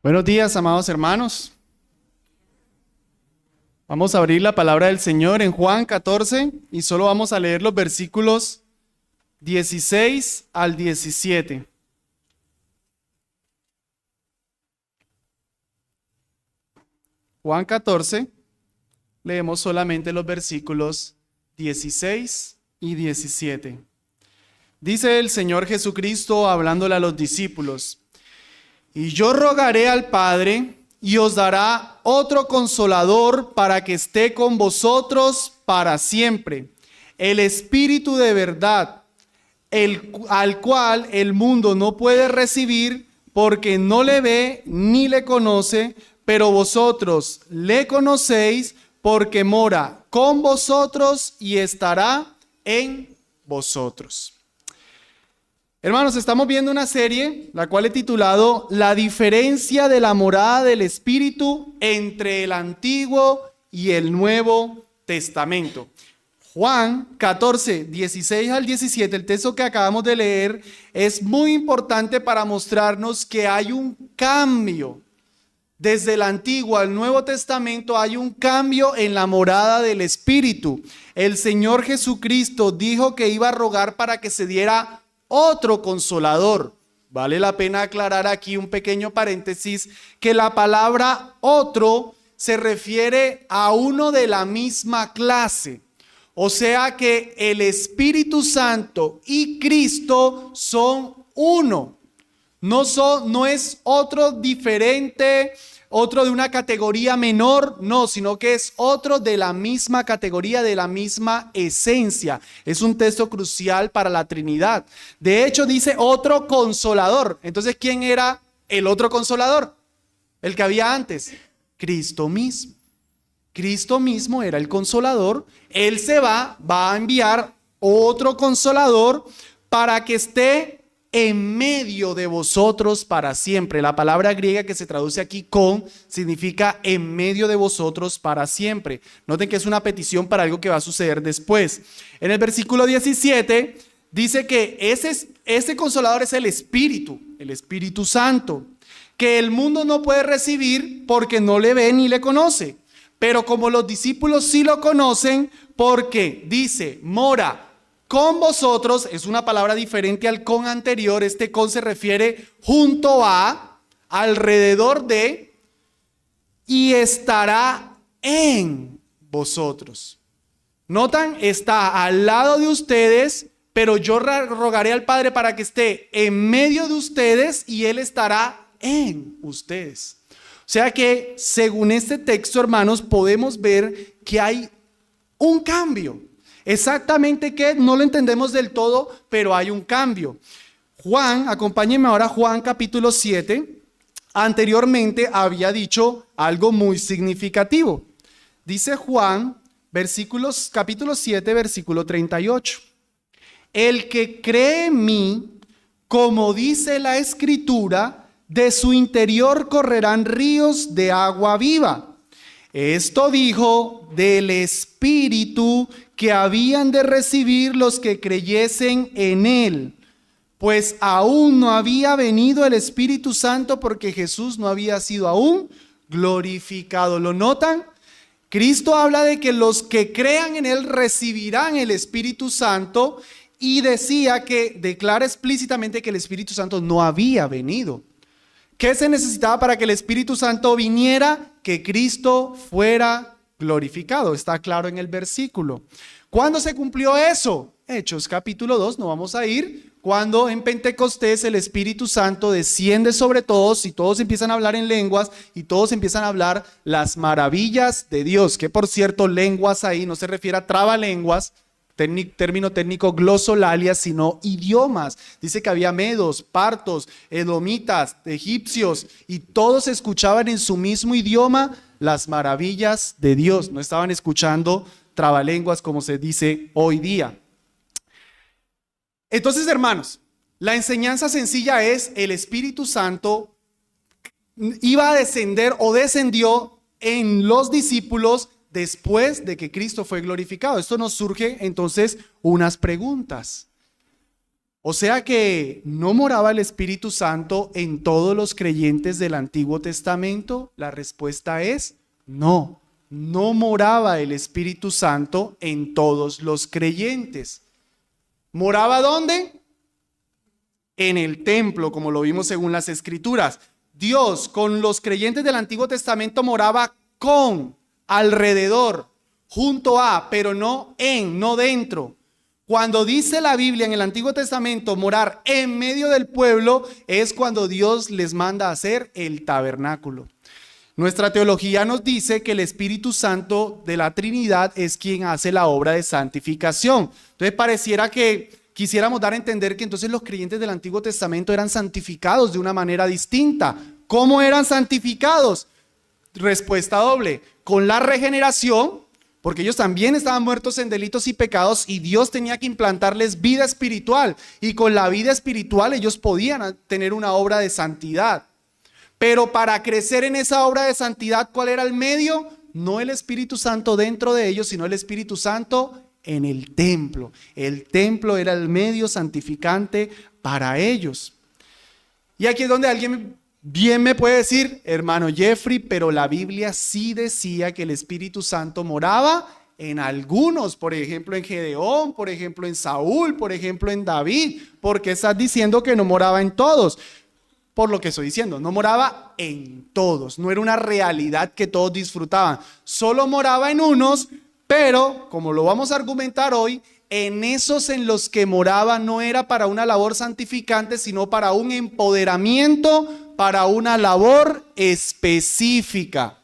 Buenos días, amados hermanos. Vamos a abrir la palabra del Señor en Juan 14 y solo vamos a leer los versículos 16 al 17. Juan 14, leemos solamente los versículos 16 y 17. Dice el Señor Jesucristo hablándole a los discípulos: Y yo rogaré al Padre, y os dará otro consolador para que esté con vosotros para siempre, el Espíritu de verdad, al cual el mundo no puede recibir porque no le ve ni le conoce, pero vosotros le conocéis porque mora con vosotros y estará en vosotros. Hermanos, estamos viendo una serie, la cual he titulado La diferencia de la morada del Espíritu entre el Antiguo y el Nuevo Testamento. Juan 14, 16 al 17, el texto que acabamos de leer, es muy importante para mostrarnos que hay un cambio. Desde el Antiguo al Nuevo Testamento hay un cambio en la morada del Espíritu. El Señor Jesucristo dijo que iba a rogar para que se diera otro consolador. Vale la pena aclarar aquí un pequeño paréntesis, que la palabra otro se refiere a uno de la misma clase. O sea que el Espíritu Santo y Cristo son uno. No es otro diferente, otro de una categoría menor, no, sino que es otro de la misma categoría, de la misma esencia. Es un texto crucial para la Trinidad. De hecho, dice otro consolador. Entonces, ¿quién era el otro consolador? El que había antes. Cristo mismo. Cristo mismo era el consolador. Él se va a enviar otro consolador para que esté en medio de vosotros para siempre. La palabra griega que se traduce aquí con significa en medio de vosotros para siempre. Noten que es una petición para algo que va a suceder después. En el versículo 17 dice que ese consolador es el Espíritu Santo, que el mundo no puede recibir porque no le ve ni le conoce. Pero como los discípulos sí lo conocen, porque dice, mora con vosotros, es una palabra diferente al con anterior. Este con se refiere junto a, alrededor de, y estará en vosotros. Notan, está al lado de ustedes, pero yo rogaré al Padre para que esté en medio de ustedes y Él estará en ustedes. O sea que, según este texto, hermanos, podemos ver que hay un cambio. Exactamente qué, no lo entendemos del todo, pero hay un cambio. Juan, acompáñenme ahora a Juan capítulo 7. Anteriormente había dicho algo muy significativo. Dice Juan, capítulo 7, versículo 38. El que cree en mí, como dice la Escritura, de su interior correrán ríos de agua viva. Esto dijo del Espíritu que habían de recibir los que creyesen en Él, pues aún no había venido el Espíritu Santo porque Jesús no había sido aún glorificado. ¿Lo notan? Cristo habla de que los que crean en Él recibirán el Espíritu Santo y declara explícitamente que el Espíritu Santo no había venido. ¿Qué se necesitaba para que el Espíritu Santo viniera? Que Cristo fuera glorificado. Está claro en el versículo. ¿Cuándo se cumplió eso? Hechos capítulo 2, no vamos a ir. Cuando en Pentecostés el Espíritu Santo desciende sobre todos y todos empiezan a hablar en lenguas y todos empiezan a hablar las maravillas de Dios. Que por cierto, lenguas ahí no se refiere a trabalenguas, término técnico glosolalia, sino idiomas. Dice que había medos, partos, edomitas, egipcios, y todos escuchaban en su mismo idioma las maravillas de Dios. No estaban escuchando trabalenguas como se dice hoy día. Entonces, hermanos, la enseñanza sencilla es: el Espíritu Santo iba a descender o descendió en los discípulos después de que Cristo fue glorificado. Esto nos surge entonces unas preguntas. O sea que ¿no moraba el Espíritu Santo en todos los creyentes del Antiguo Testamento? La respuesta es no. No moraba el Espíritu Santo en todos los creyentes. ¿Moraba dónde? En el templo, como lo vimos según las Escrituras. Dios con los creyentes del Antiguo Testamento moraba con, alrededor, junto a, pero no en, no dentro. Cuando dice la Biblia en el Antiguo Testamento morar en medio del pueblo, es cuando Dios les manda a hacer el tabernáculo. Nuestra teología nos dice que el Espíritu Santo de la Trinidad es quien hace la obra de santificación. Entonces pareciera que quisiéramos dar a entender que entonces los creyentes del Antiguo Testamento eran santificados de una manera distinta. ¿Cómo eran santificados? Respuesta doble: con la regeneración, porque ellos también estaban muertos en delitos y pecados y Dios tenía que implantarles vida espiritual, y con la vida espiritual ellos podían tener una obra de santidad. Pero para crecer en esa obra de santidad, ¿cuál era el medio? No el Espíritu Santo dentro de ellos, sino el Espíritu Santo en el templo. El templo era el medio santificante para ellos. Y aquí es donde alguien bien me puede decir: hermano Jeffrey, pero la Biblia sí decía que el Espíritu Santo moraba en algunos, por ejemplo en Gedeón, por ejemplo en Saúl, por ejemplo en David. ¿Por qué estás diciendo que no moraba en todos? Por lo que estoy diciendo, no moraba en todos, no era una realidad que todos disfrutaban, solo moraba en unos, pero como lo vamos a argumentar hoy, en esos en los que moraba no era para una labor santificante, sino para un empoderamiento, para una labor específica.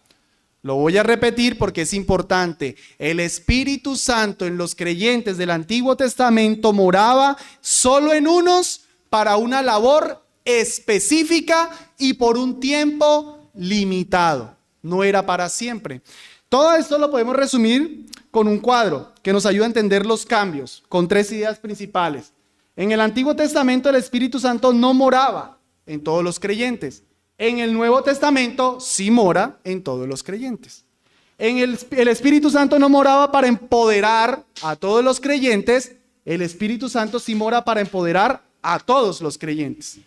Lo voy a repetir porque es importante. El Espíritu Santo en los creyentes del Antiguo Testamento moraba solo en unos para una labor específica y por un tiempo limitado. No era para siempre. Todo esto lo podemos resumir con un cuadro que nos ayuda a entender los cambios, con 3 ideas principales. En el Antiguo Testamento el Espíritu Santo no moraba en todos los creyentes. En el Nuevo Testamento sí mora en todos los creyentes. El Espíritu Santo no moraba para empoderar a todos los creyentes. El Espíritu Santo sí mora para empoderar a todos los creyentes.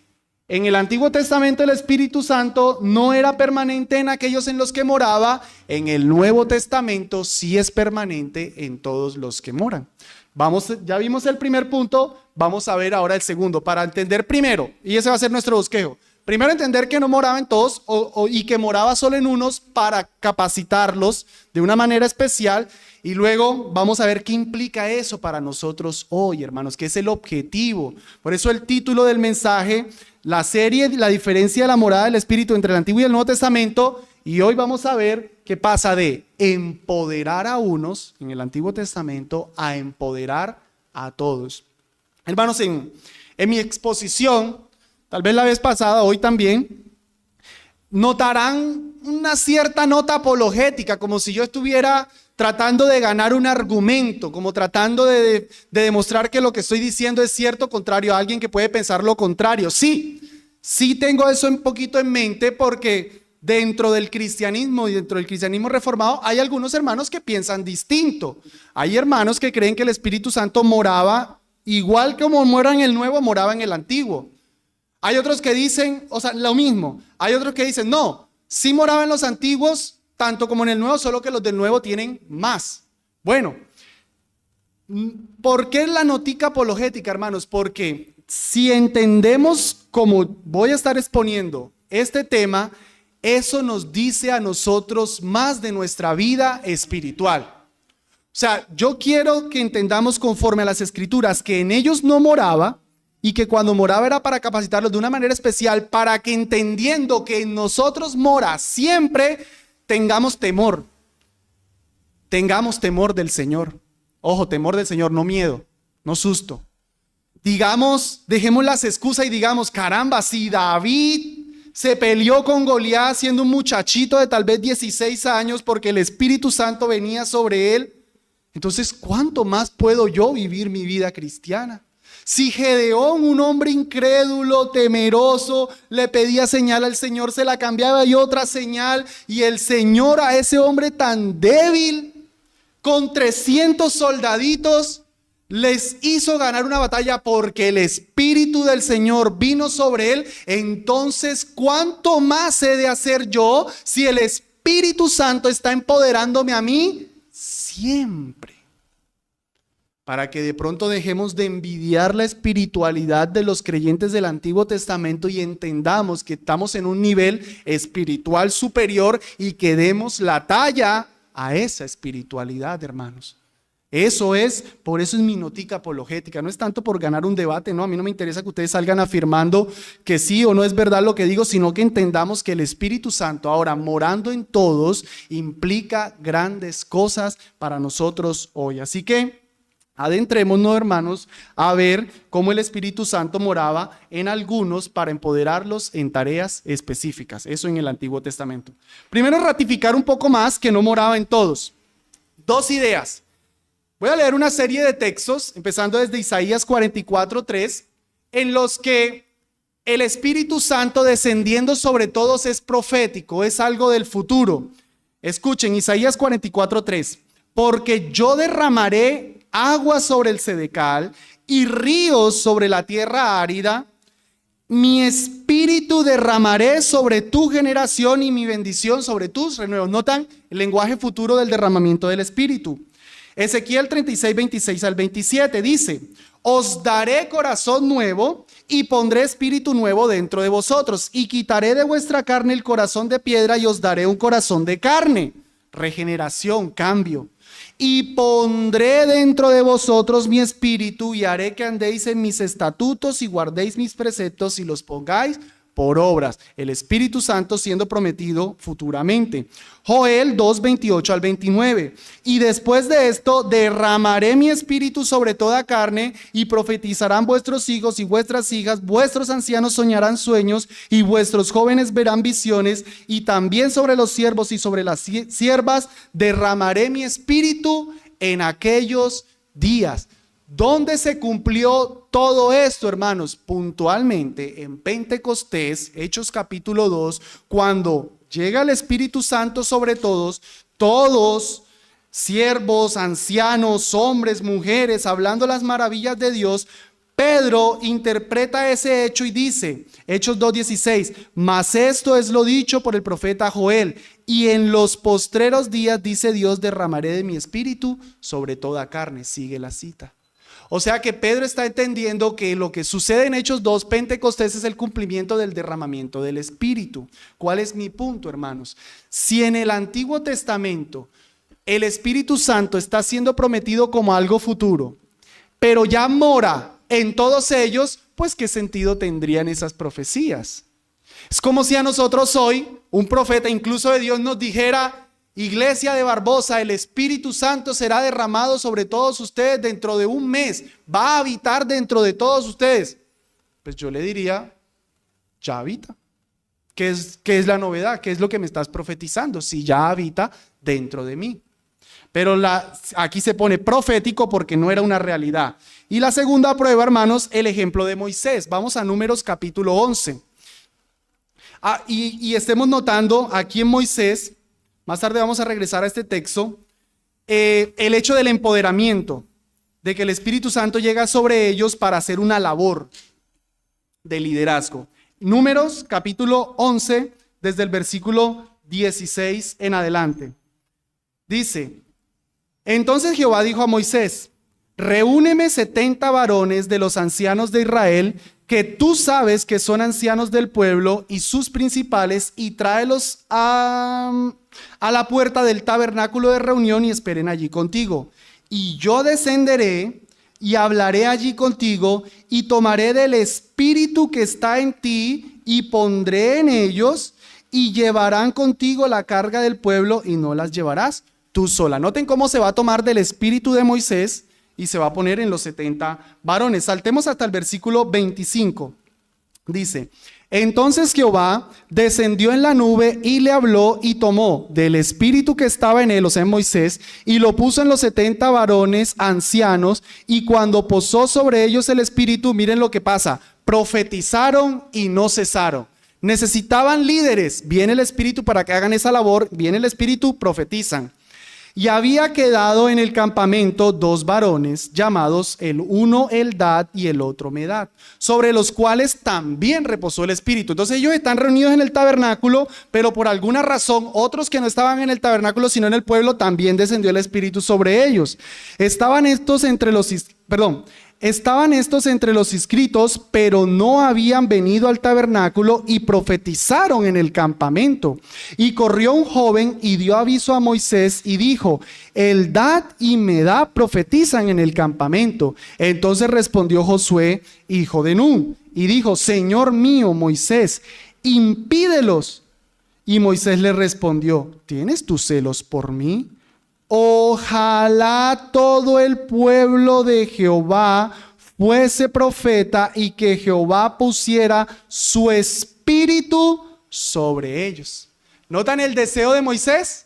En el Antiguo Testamento el Espíritu Santo no era permanente en aquellos en los que moraba. En el Nuevo Testamento sí es permanente en todos los que moran. Ya vimos el primer punto, vamos a ver ahora el segundo, para entender primero, y ese va a ser nuestro bosquejo. Primero, entender que no moraba en todos y que moraba solo en unos para capacitarlos de una manera especial. Y luego vamos a ver qué implica eso para nosotros hoy, hermanos, que es el objetivo. Por eso el título del mensaje, la serie, la diferencia de la morada del Espíritu entre el Antiguo y el Nuevo Testamento. Y hoy vamos a ver qué pasa de empoderar a unos en el Antiguo Testamento a empoderar a todos. Hermanos, en mi exposición, tal vez la vez pasada, hoy también, notarán una cierta nota apologética, como si yo estuviera tratando de ganar un argumento, como tratando de demostrar que lo que estoy diciendo es cierto, contrario a alguien que puede pensar lo contrario. Sí tengo eso un poquito en mente, porque dentro del cristianismo y dentro del cristianismo reformado hay algunos hermanos que piensan distinto. Hay hermanos que creen que el Espíritu Santo moraba igual como mora en el Nuevo, moraba en el Antiguo. Hay otros que dicen, lo mismo. Hay otros que dicen, no, sí moraba en los antiguos, tanto como en el Nuevo, solo que los del Nuevo tienen más. Bueno, ¿por qué la notica apologética, hermanos? Porque si entendemos, como voy a estar exponiendo este tema, eso nos dice a nosotros más de nuestra vida espiritual. O sea, yo quiero que entendamos conforme a las Escrituras que en ellos no moraba, y que cuando moraba era para capacitarlos de una manera especial, para que entendiendo que en nosotros mora siempre, tengamos temor del Señor. Ojo, temor del Señor, no miedo, no susto. Digamos, dejemos las excusas y digamos, caramba, si David se peleó con Goliat siendo un muchachito de tal vez 16 años porque el Espíritu Santo venía sobre él, entonces ¿cuánto más puedo yo vivir mi vida cristiana? Si Gedeón, un hombre incrédulo, temeroso, le pedía señal al Señor, se la cambiaba y otra señal, y el Señor a ese hombre tan débil, con 300 soldaditos, les hizo ganar una batalla porque el Espíritu del Señor vino sobre él, entonces ¿cuánto más he de hacer yo si el Espíritu Santo está empoderándome a mí siempre? Para que de pronto dejemos de envidiar la espiritualidad de los creyentes del Antiguo Testamento y entendamos que estamos en un nivel espiritual superior y que demos la talla a esa espiritualidad, hermanos. Por eso es mi notica apologética, no es tanto por ganar un debate, no, a mí no me interesa que ustedes salgan afirmando que sí o no es verdad lo que digo, sino que entendamos que el Espíritu Santo ahora morando en todos implica grandes cosas para nosotros hoy. Así que adentrémonos, hermanos, a ver cómo el Espíritu Santo moraba en algunos para empoderarlos en tareas específicas, eso en el Antiguo Testamento. Primero, ratificar un poco más que no moraba en todos. Dos ideas. Voy a leer una serie de textos, empezando desde Isaías 44:3, en los que el Espíritu Santo descendiendo sobre todos es profético, es algo del futuro. Escuchen, Isaías 44:3. Porque yo derramaré agua sobre el sedecal y ríos sobre la tierra árida. Mi espíritu derramaré sobre tu generación y mi bendición sobre tus renuevos. ¿Notan el lenguaje futuro del derramamiento del espíritu? Ezequiel 36, 26 al 27 dice: os daré corazón nuevo y pondré espíritu nuevo dentro de vosotros y quitaré de vuestra carne el corazón de piedra y os daré un corazón de carne. Regeneración, cambio. Y pondré dentro de vosotros mi espíritu y haré que andéis en mis estatutos y guardéis mis preceptos y los pongáis por obras. El Espíritu Santo siendo prometido futuramente. Joel 2, 28 al 29. Y después de esto derramaré mi espíritu sobre toda carne y profetizarán vuestros hijos y vuestras hijas, vuestros ancianos soñarán sueños y vuestros jóvenes verán visiones, y también sobre los siervos y sobre las siervas derramaré mi espíritu en aquellos días. ¿Dónde se cumplió todo esto, hermanos? Puntualmente en Pentecostés, Hechos capítulo 2, cuando llega el Espíritu Santo sobre todos, siervos, ancianos, hombres, mujeres, hablando las maravillas de Dios. Pedro interpreta ese hecho y dice, Hechos 2:16, mas esto es lo dicho por el profeta Joel, y en los postreros días, dice Dios, derramaré de mi espíritu sobre toda carne. Sigue la cita. O sea que Pedro está entendiendo que lo que sucede en Hechos 2, Pentecostés, es el cumplimiento del derramamiento del Espíritu. ¿Cuál es mi punto, hermanos? Si en el Antiguo Testamento el Espíritu Santo está siendo prometido como algo futuro, pero ya mora en todos ellos, pues ¿qué sentido tendrían esas profecías? Es como si a nosotros hoy, un profeta incluso de Dios, nos dijera: Iglesia de Barbosa, el Espíritu Santo será derramado sobre todos ustedes dentro de un mes, va a habitar dentro de todos ustedes. Pues yo le diría, ya habita. ¿Qué es la novedad? ¿Qué es lo que me estás profetizando? Si ya habita dentro de mí. Pero aquí se pone profético porque no era una realidad. Y la segunda prueba, hermanos, el ejemplo de Moisés. Vamos a Números capítulo 11. Y estemos notando aquí en Moisés, más tarde vamos a regresar a este texto, el hecho del empoderamiento, de que el Espíritu Santo llega sobre ellos para hacer una labor de liderazgo. Números capítulo 11, desde el versículo 16 en adelante. Dice: entonces Jehová dijo a Moisés: reúneme 70 varones de los ancianos de Israel, que tú sabes que son ancianos del pueblo, y sus principales, y tráelos a la puerta del tabernáculo de reunión y esperen allí contigo. Y yo descenderé y hablaré allí contigo y tomaré del espíritu que está en ti y pondré en ellos y llevarán contigo la carga del pueblo y no las llevarás tú sola. Noten cómo se va a tomar del espíritu de Moisés y se va a poner en los 70 varones. Saltemos hasta el versículo 25. Dice: entonces Jehová descendió en la nube y le habló y tomó del espíritu que estaba en él, o sea en Moisés, y lo puso en los 70 varones ancianos, y cuando posó sobre ellos el espíritu, miren lo que pasa: profetizaron y no cesaron. Necesitaban líderes, viene el espíritu para que hagan esa labor, viene el espíritu, profetizan. Y había quedado en el campamento 2 varones, llamados el uno Eldad y el otro Medad, sobre los cuales también reposó el Espíritu. Entonces ellos están reunidos en el tabernáculo, pero por alguna razón otros que no estaban en el tabernáculo sino en el pueblo, también descendió el Espíritu sobre ellos. Estaban estos entre los inscritos, pero no habían venido al tabernáculo y profetizaron en el campamento. Y corrió un joven y dio aviso a Moisés y dijo: Eldad y Medad profetizan en el campamento. Entonces respondió Josué, hijo de Nun, y dijo: Señor mío Moisés, impídelos. Y Moisés le respondió: ¿tienes tus celos por mí? Ojalá todo el pueblo de Jehová fuese profeta y que Jehová pusiera su espíritu sobre ellos. ¿Notan el deseo de Moisés?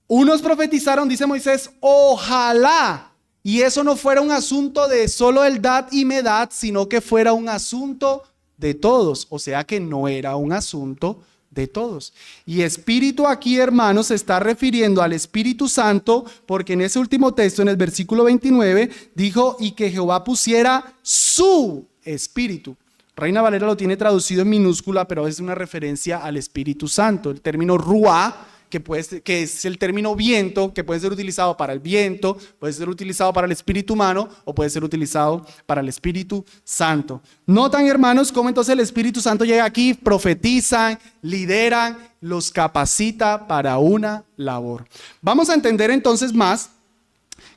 Unos profetizaron, dice Moisés, ojalá. Y eso no fuera un asunto de solo Eldad y Medad, sino que fuera un asunto de todos. O sea que no era un asunto de todos. Y espíritu aquí, hermanos, se está refiriendo al Espíritu Santo, porque en ese último texto, en el versículo 29, dijo: y que Jehová pusiera su espíritu. Reina Valera lo tiene traducido en minúscula, pero es una referencia al Espíritu Santo. El término ruá, que es el término viento, que puede ser utilizado para el viento, puede ser utilizado para el espíritu humano o puede ser utilizado para el Espíritu Santo. Notan, hermanos, cómo entonces el Espíritu Santo llega aquí, profetizan, lideran, los capacita para una labor. Vamos a entender entonces más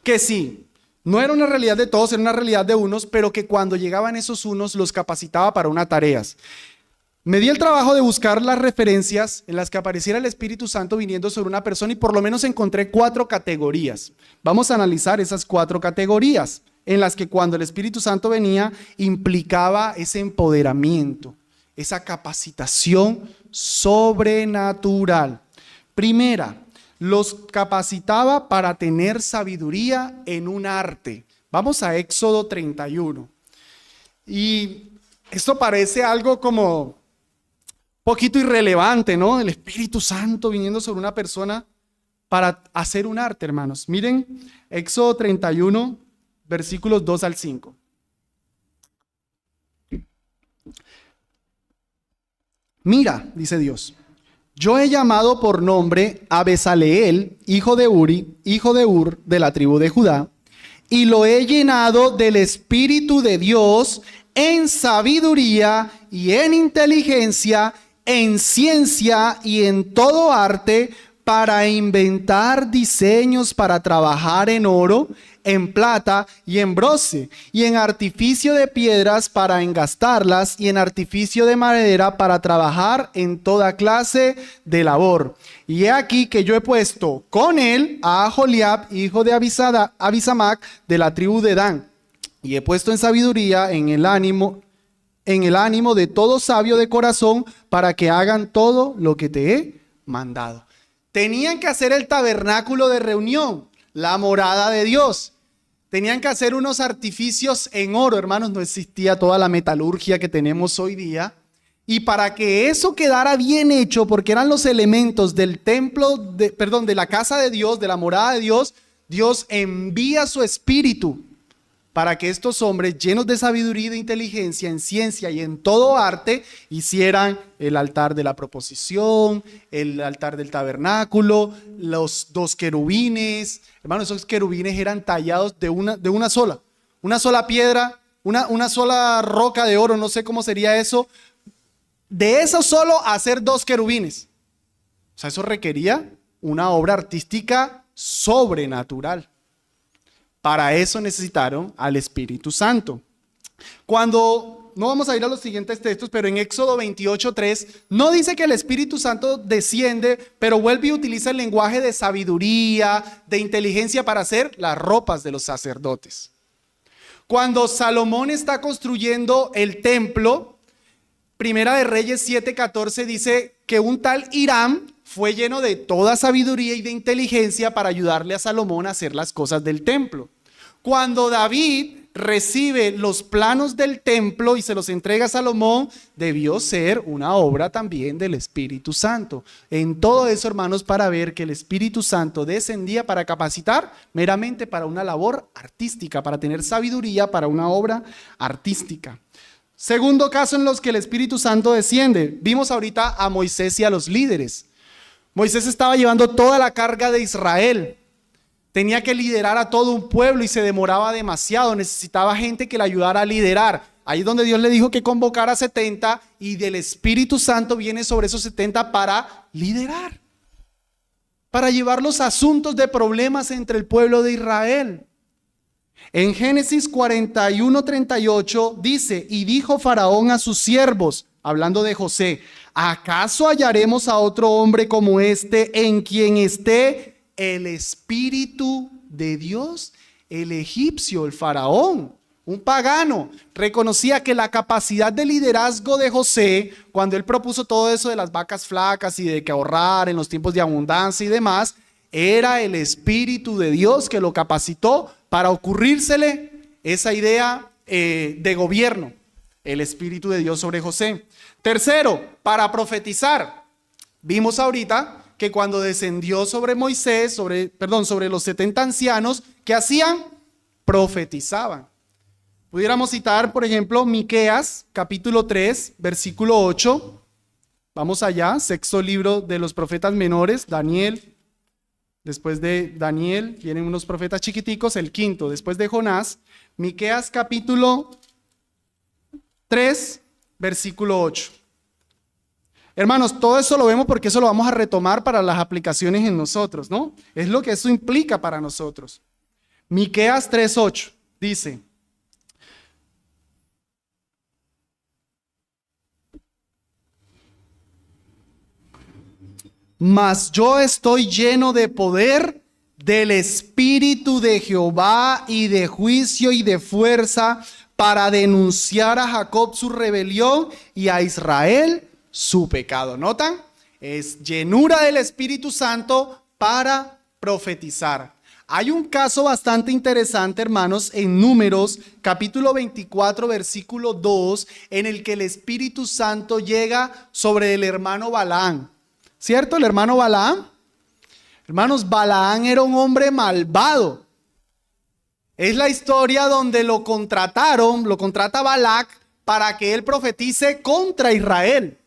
que sí, no era una realidad de todos, era una realidad de unos, pero que cuando llegaban esos unos los capacitaba para unas tareas. Me di el trabajo de buscar las referencias en las que apareciera el Espíritu Santo viniendo sobre una persona y por lo menos encontré 4 categorías. Vamos a analizar esas 4 categorías en las que cuando el Espíritu Santo venía implicaba ese empoderamiento, esa capacitación sobrenatural. Primera, los capacitaba para tener sabiduría en un arte. Vamos a Éxodo 31. Y esto parece algo como poquito irrelevante, ¿no? El Espíritu Santo viniendo sobre una persona para hacer un arte, hermanos. Miren, Éxodo 31, versículos 2 al 5. Mira, dice Dios, yo he llamado por nombre a Bezaleel, hijo de Uri, hijo de Ur, de la tribu de Judá, y lo he llenado del Espíritu de Dios en sabiduría y en inteligencia, en ciencia y en todo arte, para inventar diseños para trabajar en oro, en plata y en bronce, y en artificio de piedras para engastarlas, y en artificio de madera para trabajar en toda clase de labor. Y he aquí que yo he puesto con él a Aholiab, hijo de Abisamac, de la tribu de Dan, y he puesto en sabiduría en el ánimo de todo sabio de corazón, para que hagan todo lo que te he mandado. Tenían que hacer el tabernáculo de reunión, la morada de Dios. Tenían que hacer unos artificios en oro, hermanos, no existía toda la metalurgia que tenemos hoy día. Y para que eso quedara bien hecho, porque eran los elementos del templo, de la casa de Dios, de la morada de Dios, Dios envía su espíritu para que estos hombres, llenos de sabiduría y de inteligencia, en ciencia y en todo arte, hicieran el altar de la proposición, el altar del tabernáculo, los 2 querubines. Hermanos, esos querubines eran tallados de una sola piedra, una sola roca de oro, no sé cómo sería eso. De eso solo hacer 2 querubines. O sea, eso requería una obra artística sobrenatural. Para eso necesitaron al Espíritu Santo. No vamos a ir a los siguientes textos, pero en Éxodo 28:3 no dice que el Espíritu Santo desciende, pero vuelve y utiliza el lenguaje de sabiduría, de inteligencia para hacer las ropas de los sacerdotes. Cuando Salomón está construyendo el templo, Primera de Reyes 7:14 dice que un tal Hiram fue lleno de toda sabiduría y de inteligencia para ayudarle a Salomón a hacer las cosas del templo. Cuando David recibe los planos del templo y se los entrega a Salomón, debió ser una obra también del Espíritu Santo. En todo eso, hermanos, para ver que el Espíritu Santo descendía para capacitar meramente para una labor artística, para tener sabiduría para una obra artística. Segundo caso en los que el Espíritu Santo desciende. Vimos ahorita a Moisés y a los líderes. Moisés estaba llevando toda la carga de Israel. Tenía que liderar a todo un pueblo y se demoraba demasiado. Necesitaba gente que le ayudara a liderar. Ahí es donde Dios le dijo que convocara a 70 y del Espíritu Santo viene sobre esos 70 para liderar. Para llevar los asuntos de problemas entre el pueblo de Israel. En Génesis 41:38 dice, y dijo Faraón a sus siervos, hablando de José, ¿acaso hallaremos a otro hombre como este en quien esté el Espíritu de Dios? El egipcio, el faraón, un pagano, reconocía que la capacidad de liderazgo de José, cuando él propuso todo eso de las vacas flacas y de que ahorrar en los tiempos de abundancia y demás, era el Espíritu de Dios que lo capacitó para ocurrírsele esa idea de gobierno, el Espíritu de Dios sobre José. Tercero, para profetizar. Vimos ahorita que cuando descendió sobre Moisés, sobre los 70 ancianos, ¿qué hacían? Profetizaban. Pudiéramos citar, por ejemplo, Miqueas, capítulo 3, versículo 8. Vamos allá, sexto libro de los profetas menores, Daniel. Después de Daniel vienen unos profetas chiquiticos, el quinto, después de Jonás. Miqueas, capítulo 3, versículo 8. Hermanos, todo eso lo vemos porque eso lo vamos a retomar para las aplicaciones en nosotros, ¿no? Es lo que eso implica para nosotros. Miqueas 3:8 dice: mas yo estoy lleno de poder del Espíritu de Jehová y de juicio y de fuerza para denunciar a Jacob su rebelión y a Israel su pecado. ¿Notan? Es llenura del Espíritu Santo para profetizar. Hay un caso bastante interesante, hermanos, en Números, capítulo 24, versículo 2, en el que el Espíritu Santo llega sobre el hermano Balaán. ¿Cierto? El hermano Balaán. Hermanos, Balaán era un hombre malvado. Es la historia donde lo contrata Balac para que él profetice contra Israel.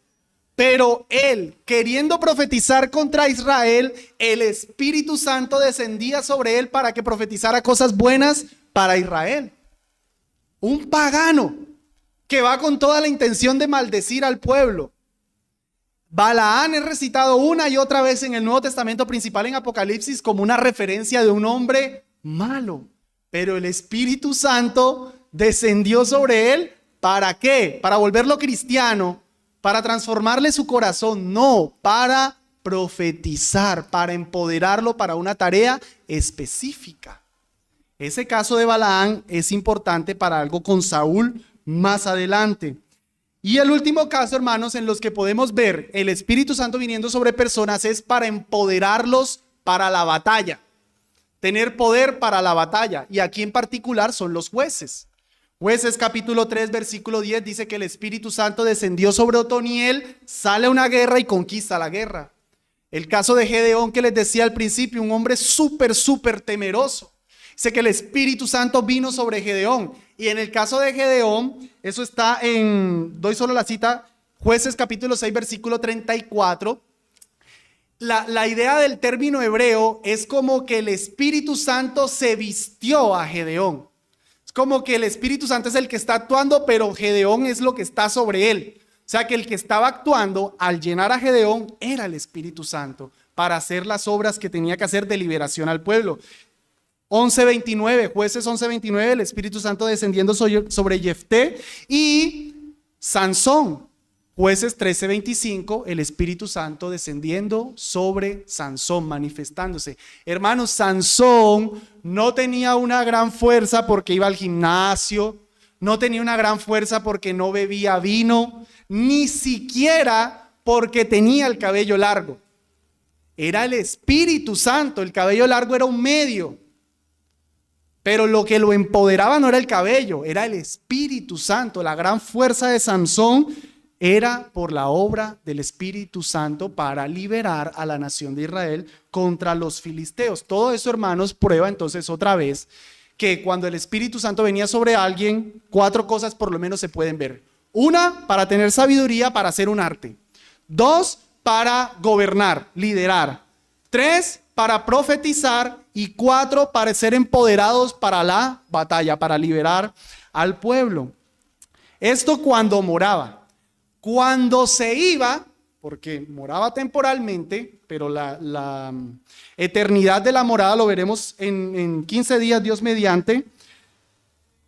Pero él, queriendo profetizar contra Israel, el Espíritu Santo descendía sobre él para que profetizara cosas buenas para Israel. Un pagano que va con toda la intención de maldecir al pueblo. Balaán es recitado una y otra vez en el Nuevo Testamento, principal en Apocalipsis, como una referencia de un hombre malo. Pero el Espíritu Santo descendió sobre él, ¿para qué? ¿Para volverlo cristiano? ¿Para transformarle su corazón? No, para profetizar, para empoderarlo para una tarea específica. Ese caso de Balaán es importante para algo con Saúl más adelante. Y el último caso, hermanos, en los que podemos ver el Espíritu Santo viniendo sobre personas es para empoderarlos para la batalla. Tener poder para la batalla. Y aquí en particular son los jueces. Jueces capítulo 3, versículo 10 dice que el Espíritu Santo descendió sobre Otoniel, sale a una guerra y conquista la guerra. El caso de Gedeón que les decía al principio, un hombre súper temeroso. Dice que el Espíritu Santo vino sobre Gedeón. Y en el caso de Gedeón, eso está doy solo la cita, Jueces capítulo 6, versículo 34. La idea del término hebreo es como que el Espíritu Santo se vistió a Gedeón. Es como que el Espíritu Santo es el que está actuando, pero Gedeón es lo que está sobre él. O sea que el que estaba actuando al llenar a Gedeón era el Espíritu Santo para hacer las obras que tenía que hacer de liberación al pueblo. 11:29, Jueces 11:29, el Espíritu Santo descendiendo sobre Jefté. Y Sansón, Jueces 13:25, el Espíritu Santo descendiendo sobre Sansón, manifestándose. Hermanos, Sansón no tenía una gran fuerza porque iba al gimnasio, no tenía una gran fuerza porque no bebía vino, ni siquiera porque tenía el cabello largo. Era el Espíritu Santo, el cabello largo era un medio. Pero lo que lo empoderaba no era el cabello, era el Espíritu Santo. La gran fuerza de Sansón era por la obra del Espíritu Santo para liberar a la nación de Israel contra los filisteos. Todo eso, hermanos, prueba entonces otra vez que cuando el Espíritu Santo venía sobre alguien, 4 cosas por lo menos se pueden ver. 1, para tener sabiduría para hacer un arte. 2, para gobernar, liderar. 3, para profetizar. Y 4, para ser empoderados para la batalla, para liberar al pueblo. Esto cuando moraba. Cuando se iba, porque moraba temporalmente, pero la eternidad de la morada lo veremos en 15 días, Dios mediante.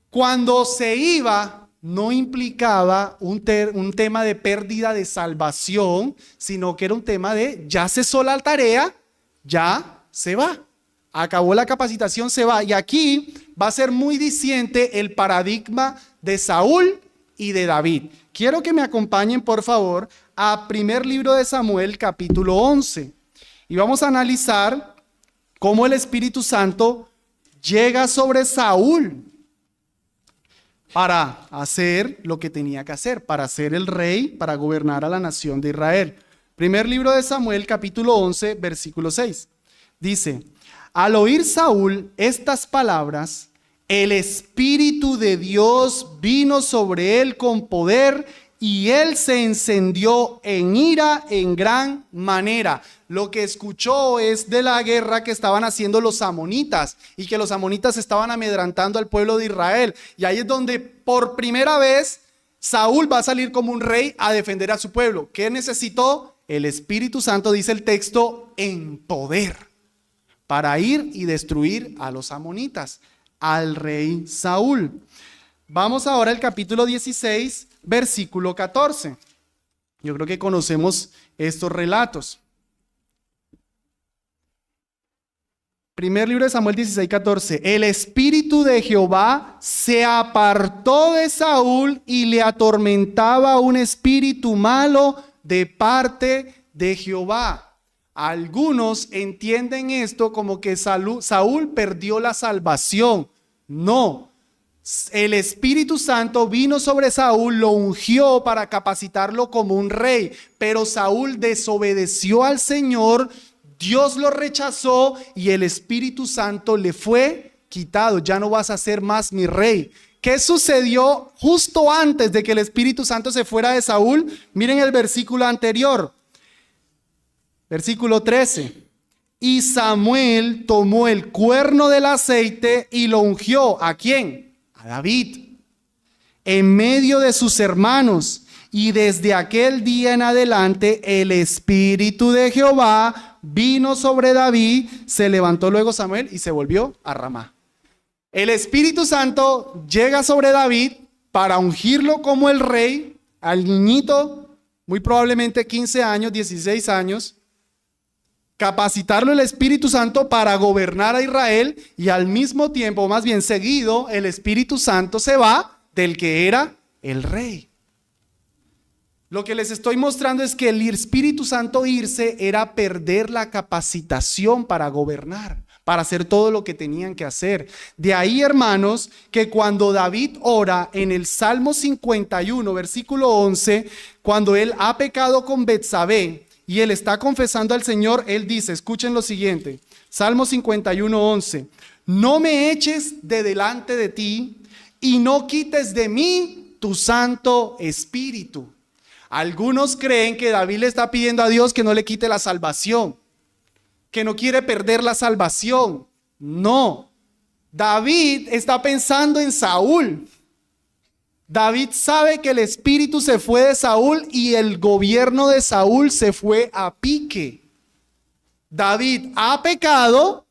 Cuando se iba, no implicaba un tema de pérdida de salvación, sino que era un tema de ya cesó la tarea, ya se va. Acabó la capacitación, se va. Y aquí va a ser muy diciente el paradigma de Saúl y de David. Quiero que me acompañen, por favor, a primer libro de Samuel, capítulo 11. Y vamos a analizar cómo el Espíritu Santo llega sobre Saúl para hacer lo que tenía que hacer, para ser el rey, para gobernar a la nación de Israel. Primer libro de Samuel, capítulo 11, versículo 6. Dice: al oír Saúl estas palabras, el Espíritu de Dios vino sobre él con poder y él se encendió en ira en gran manera. Lo que escuchó es de la guerra que estaban haciendo los amonitas y que los amonitas estaban amedrantando al pueblo de Israel. Y ahí es donde por primera vez Saúl va a salir como un rey a defender a su pueblo. ¿Qué necesitó? El Espíritu Santo, dice el texto, en poder, para ir y destruir a los amonitas, al rey Saúl. Vamos ahora al capítulo 16, versículo 14. Yo creo que conocemos estos relatos. Primer libro de Samuel 16, 14. El Espíritu de Jehová se apartó de Saúl y le atormentaba un espíritu malo de parte de Jehová. Algunos entienden esto como que Saúl perdió la salvación. No, el Espíritu Santo vino sobre Saúl, lo ungió para capacitarlo como un rey, pero Saúl desobedeció al Señor, Dios lo rechazó y el Espíritu Santo le fue quitado. Ya no vas a ser más mi rey. ¿Qué sucedió justo antes de que el Espíritu Santo se fuera de Saúl? Miren el versículo anterior. Versículo 13. Y Samuel tomó el cuerno del aceite y lo ungió. ¿A quién? A David, en medio de sus hermanos. Y desde aquel día en adelante el Espíritu de Jehová vino sobre David. Se levantó luego Samuel y se volvió a Ramá. El Espíritu Santo llega sobre David para ungirlo como el rey, al niñito, muy probablemente 15 años, 16 años, capacitarlo el Espíritu Santo para gobernar a Israel y al mismo tiempo, más bien seguido, el Espíritu Santo se va del que era el rey. Lo que les estoy mostrando es que el Espíritu Santo irse era perder la capacitación para gobernar, para hacer todo lo que tenían que hacer. De ahí, hermanos, que cuando David ora en el Salmo 51, versículo 11, cuando él ha pecado con Betsabé, y él está confesando al Señor, él dice, escuchen lo siguiente, Salmo 51, 11, no me eches de delante de ti y no quites de mí tu Santo Espíritu. Algunos creen que David le está pidiendo a Dios que no le quite la salvación, que no quiere perder la salvación. No, David está pensando en Saúl. David sabe que el espíritu se fue de Saúl y el gobierno de Saúl se fue a pique. David ha pecado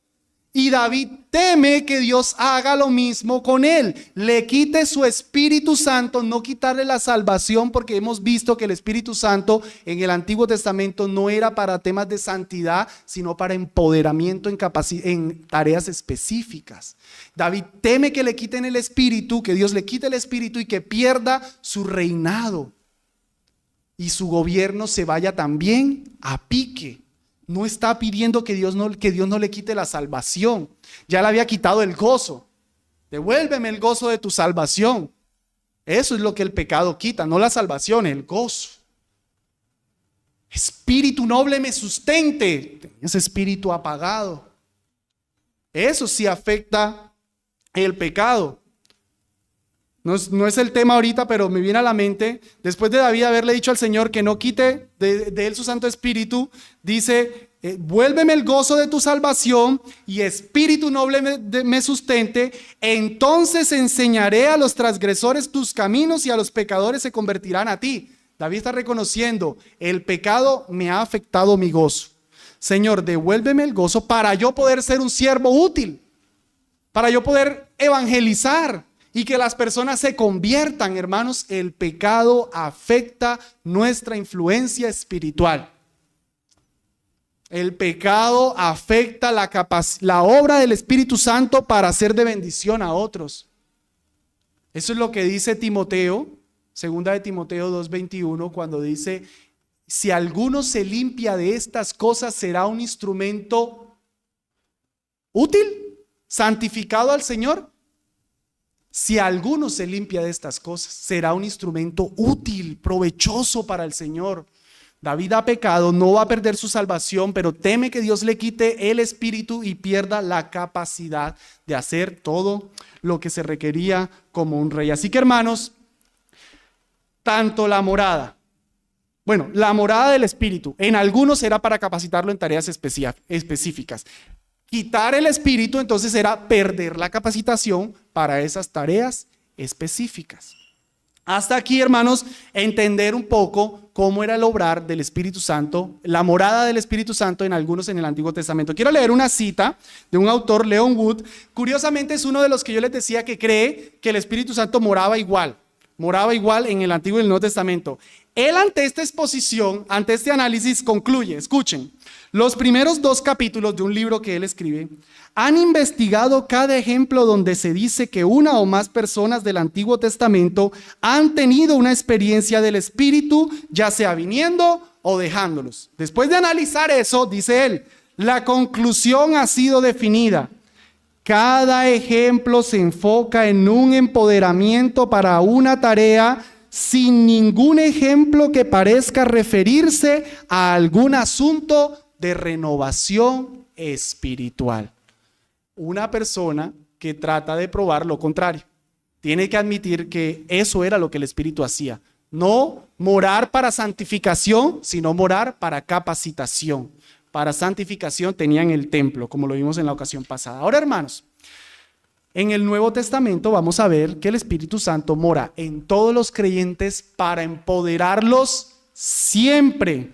y David teme que Dios haga lo mismo con él. Le quite su Espíritu Santo, no quitarle la salvación, porque hemos visto que el Espíritu Santo en el Antiguo Testamento no era para temas de santidad, sino para empoderamiento en tareas específicas. David teme que le quiten el Espíritu, que Dios le quite el Espíritu y que pierda su reinado. Y su gobierno se vaya también a pique. No está pidiendo que Dios no le quite la salvación. Ya le había quitado el gozo. Devuélveme el gozo de tu salvación. Eso es lo que el pecado quita, no la salvación, el gozo. Espíritu noble me sustente. Ese espíritu apagado. Eso sí afecta el pecado. No es el tema ahorita, pero me viene a la mente, después de David haberle dicho al Señor que no quite de él su Santo Espíritu, dice, vuélveme el gozo de tu salvación y espíritu noble me sustente, entonces enseñaré a los transgresores tus caminos y a los pecadores se convertirán a ti. David está reconociendo, el pecado me ha afectado mi gozo. Señor, devuélveme el gozo para yo poder ser un siervo útil, para yo poder evangelizar y que las personas se conviertan. Hermanos, el pecado afecta nuestra influencia espiritual. El pecado afecta la obra del Espíritu Santo para ser de bendición a otros. Eso es lo que dice Timoteo, segunda de Timoteo 2:21, cuando dice, si alguno se limpia de estas cosas, será un instrumento útil, santificado al Señor. Si alguno se limpia de estas cosas, será un instrumento útil, provechoso para el Señor. David ha pecado, no va a perder su salvación, pero teme que Dios le quite el espíritu y pierda la capacidad de hacer todo lo que se requería como un rey. Así que, hermanos, tanto la morada del espíritu, en algunos era para capacitarlo en tareas específicas. Quitar el espíritu entonces era perder la capacitación para esas tareas específicas. Hasta aquí, hermanos, entender un poco cómo era el obrar del Espíritu Santo, la morada del Espíritu Santo en algunos en el Antiguo Testamento. Quiero leer una cita de un autor, Leon Wood. Curiosamente es uno de los que yo les decía que cree que el Espíritu Santo moraba igual en el Antiguo y el Nuevo Testamento. Él ante esta exposición, ante este análisis concluye, escuchen, los primeros 2 capítulos de un libro que él escribe han investigado cada ejemplo donde se dice que una o más personas del Antiguo Testamento han tenido una experiencia del Espíritu, ya sea viniendo o dejándolos. Después de analizar eso, dice él, la conclusión ha sido definida. Cada ejemplo se enfoca en un empoderamiento para una tarea sin ningún ejemplo que parezca referirse a algún asunto de renovación espiritual. Una persona que trata de probar lo contrario tiene que admitir que eso era lo que el Espíritu hacía. No morar para santificación, sino morar para capacitación. Para santificación tenían el templo, como lo vimos en la ocasión pasada. Ahora, hermanos, en el Nuevo Testamento vamos a ver que el Espíritu Santo mora en todos los creyentes para empoderarlos siempre.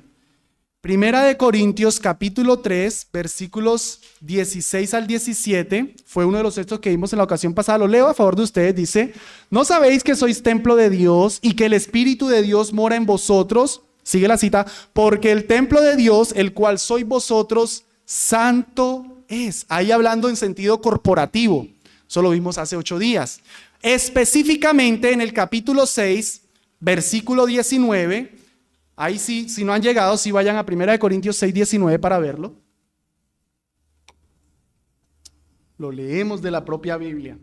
Primera de Corintios capítulo 3, versículos 16 al 17, fue uno de los textos que vimos en la ocasión pasada, lo leo a favor de ustedes, dice, ¿no sabéis que sois templo de Dios y que el Espíritu de Dios mora en vosotros? Sigue la cita, porque el templo de Dios, el cual sois vosotros, santo es. Ahí hablando en sentido corporativo, eso lo vimos hace 8 días. Específicamente en el capítulo 6, versículo 19, ahí sí, si no han llegado, sí vayan a 1 Corintios 6, 19 para verlo. Lo leemos de la propia Biblia.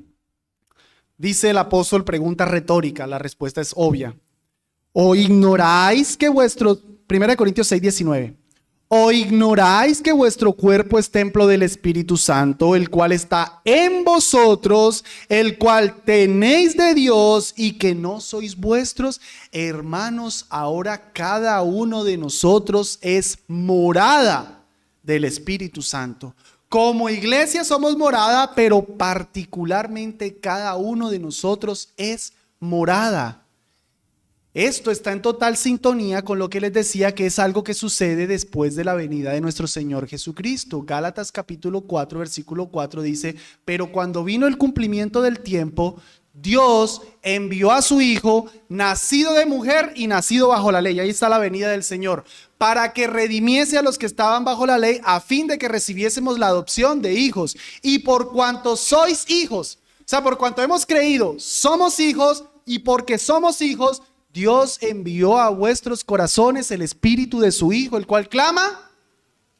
Dice el apóstol, pregunta retórica, la respuesta es obvia. ¿O ignoráis que 1 Corintios 6, 19. ¿O ignoráis que vuestro cuerpo es templo del Espíritu Santo, el cual está en vosotros, el cual tenéis de Dios y que no sois vuestros? Hermanos, ahora cada uno de nosotros es morada del Espíritu Santo. Como iglesia somos morada, pero particularmente cada uno de nosotros es morada. Esto está en total sintonía con lo que les decía que es algo que sucede después de la venida de nuestro Señor Jesucristo. Gálatas capítulo 4, versículo 4 dice, pero cuando vino el cumplimiento del tiempo, Dios envió a su Hijo, nacido de mujer y nacido bajo la ley. Ahí está la venida del Señor, para que redimiese a los que estaban bajo la ley, a fin de que recibiésemos la adopción de hijos. Y por cuanto sois hijos, o sea, por cuanto hemos creído, somos hijos, y porque somos hijos, Dios envió a vuestros corazones el Espíritu de su Hijo, el cual clama,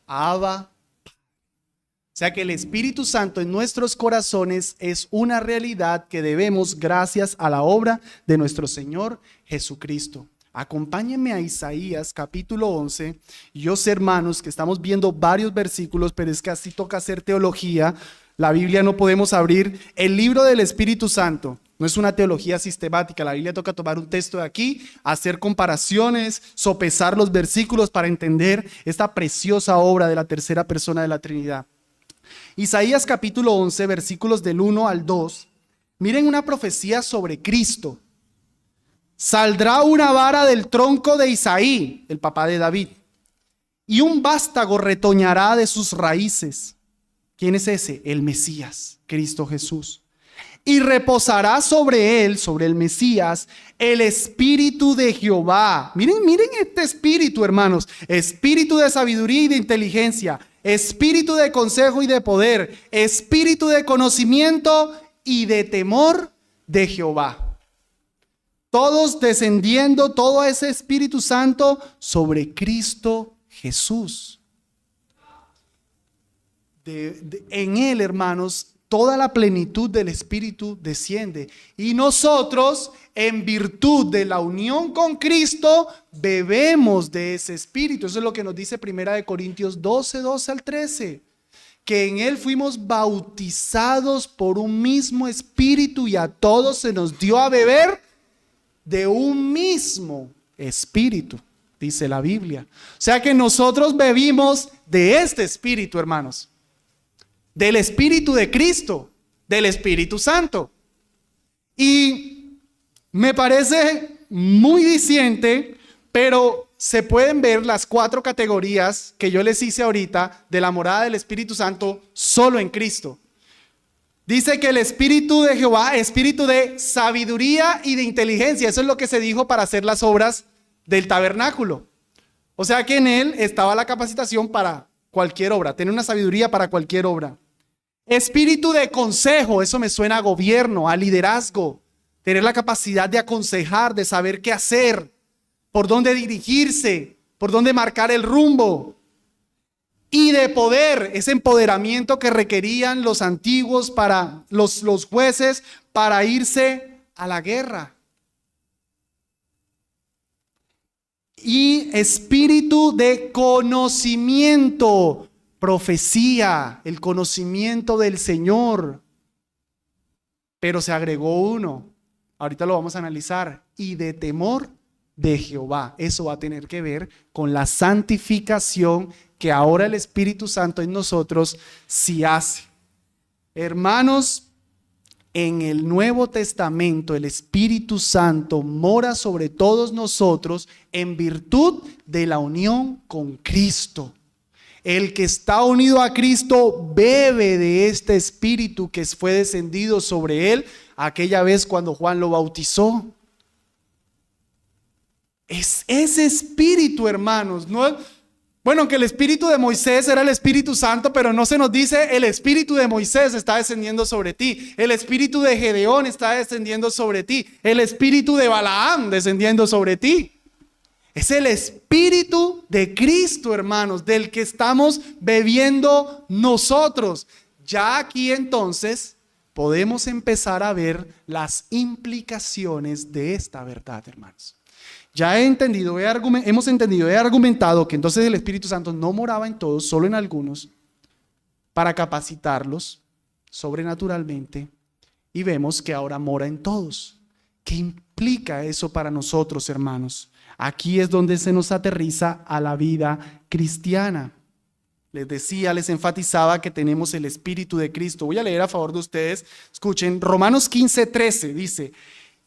Abba. O sea que el Espíritu Santo en nuestros corazones es una realidad que debemos gracias a la obra de nuestro Señor Jesucristo. Acompáñenme a Isaías capítulo 11. Yo sé, hermanos, que estamos viendo varios versículos, pero es que así toca hacer teología. La Biblia no podemos abrir el libro del Espíritu Santo. No es una teología sistemática. La Biblia toca tomar un texto de aquí, hacer comparaciones, sopesar los versículos para entender esta preciosa obra de la tercera persona de la Trinidad. Isaías capítulo 11, versículos del 1 al 2. Miren una profecía sobre Cristo. Saldrá una vara del tronco de Isaí, el papá de David, y un vástago retoñará de sus raíces. ¿Quién es ese? El Mesías, Cristo Jesús. Y reposará sobre él, sobre el Mesías, el Espíritu de Jehová. Miren este espíritu, hermanos. Espíritu de sabiduría y de inteligencia. Espíritu de consejo y de poder. Espíritu de conocimiento y de temor de Jehová. Todos descendiendo, todo ese Espíritu Santo sobre Cristo Jesús. En él, hermanos, toda la plenitud del Espíritu desciende. Y nosotros, en virtud de la unión con Cristo, bebemos de ese Espíritu. Eso es lo que nos dice 1 Corintios 12, 12 al 13. Que en él fuimos bautizados por un mismo Espíritu y a todos se nos dio a beber de un mismo Espíritu, dice la Biblia. O sea que nosotros bebimos de este Espíritu, hermanos. Del Espíritu de Cristo, del Espíritu Santo. Y me parece muy diciente, pero se pueden ver las 4 categorías que yo les hice ahorita de la morada del Espíritu Santo solo en Cristo. Dice que el Espíritu de Jehová, espíritu de sabiduría y de inteligencia. Eso es lo que se dijo para hacer las obras del tabernáculo. O sea que en él estaba la capacitación para cualquier obra, tener una sabiduría para cualquier obra. Espíritu de consejo, eso me suena a gobierno, a liderazgo. Tener la capacidad de aconsejar, de saber qué hacer, por dónde dirigirse, por dónde marcar el rumbo. Y de poder, ese empoderamiento que requerían los antiguos para los jueces para irse a la guerra. Y espíritu de conocimiento, profecía, el conocimiento del Señor. Pero se agregó uno, ahorita lo vamos a analizar, y de temor de Jehová. Eso va a tener que ver con la santificación que ahora el Espíritu Santo en nosotros sí hace. Hermanos, en el Nuevo Testamento el Espíritu Santo mora sobre todos nosotros en virtud de la unión con Cristo. El que está unido a Cristo bebe de este Espíritu que fue descendido sobre él aquella vez cuando Juan lo bautizó. Es ese Espíritu, hermanos. Bueno, que el Espíritu de Moisés era el Espíritu Santo, pero no se nos dice el Espíritu de Moisés está descendiendo sobre ti. El Espíritu de Gedeón está descendiendo sobre ti. El Espíritu de Balaam descendiendo sobre ti. Es el Espíritu de Cristo, hermanos, del que estamos bebiendo nosotros. Ya aquí entonces podemos empezar a ver las implicaciones de esta verdad, hermanos. Ya hemos entendido, he argumentado que entonces el Espíritu Santo no moraba en todos, solo en algunos, para capacitarlos sobrenaturalmente, y vemos que ahora mora en todos. ¿Qué implica eso para nosotros, hermanos? Aquí es donde se nos aterriza a la vida cristiana. Les enfatizaba que tenemos el Espíritu de Cristo. Voy a leer a favor de ustedes. Escuchen, Romanos 15:13 dice: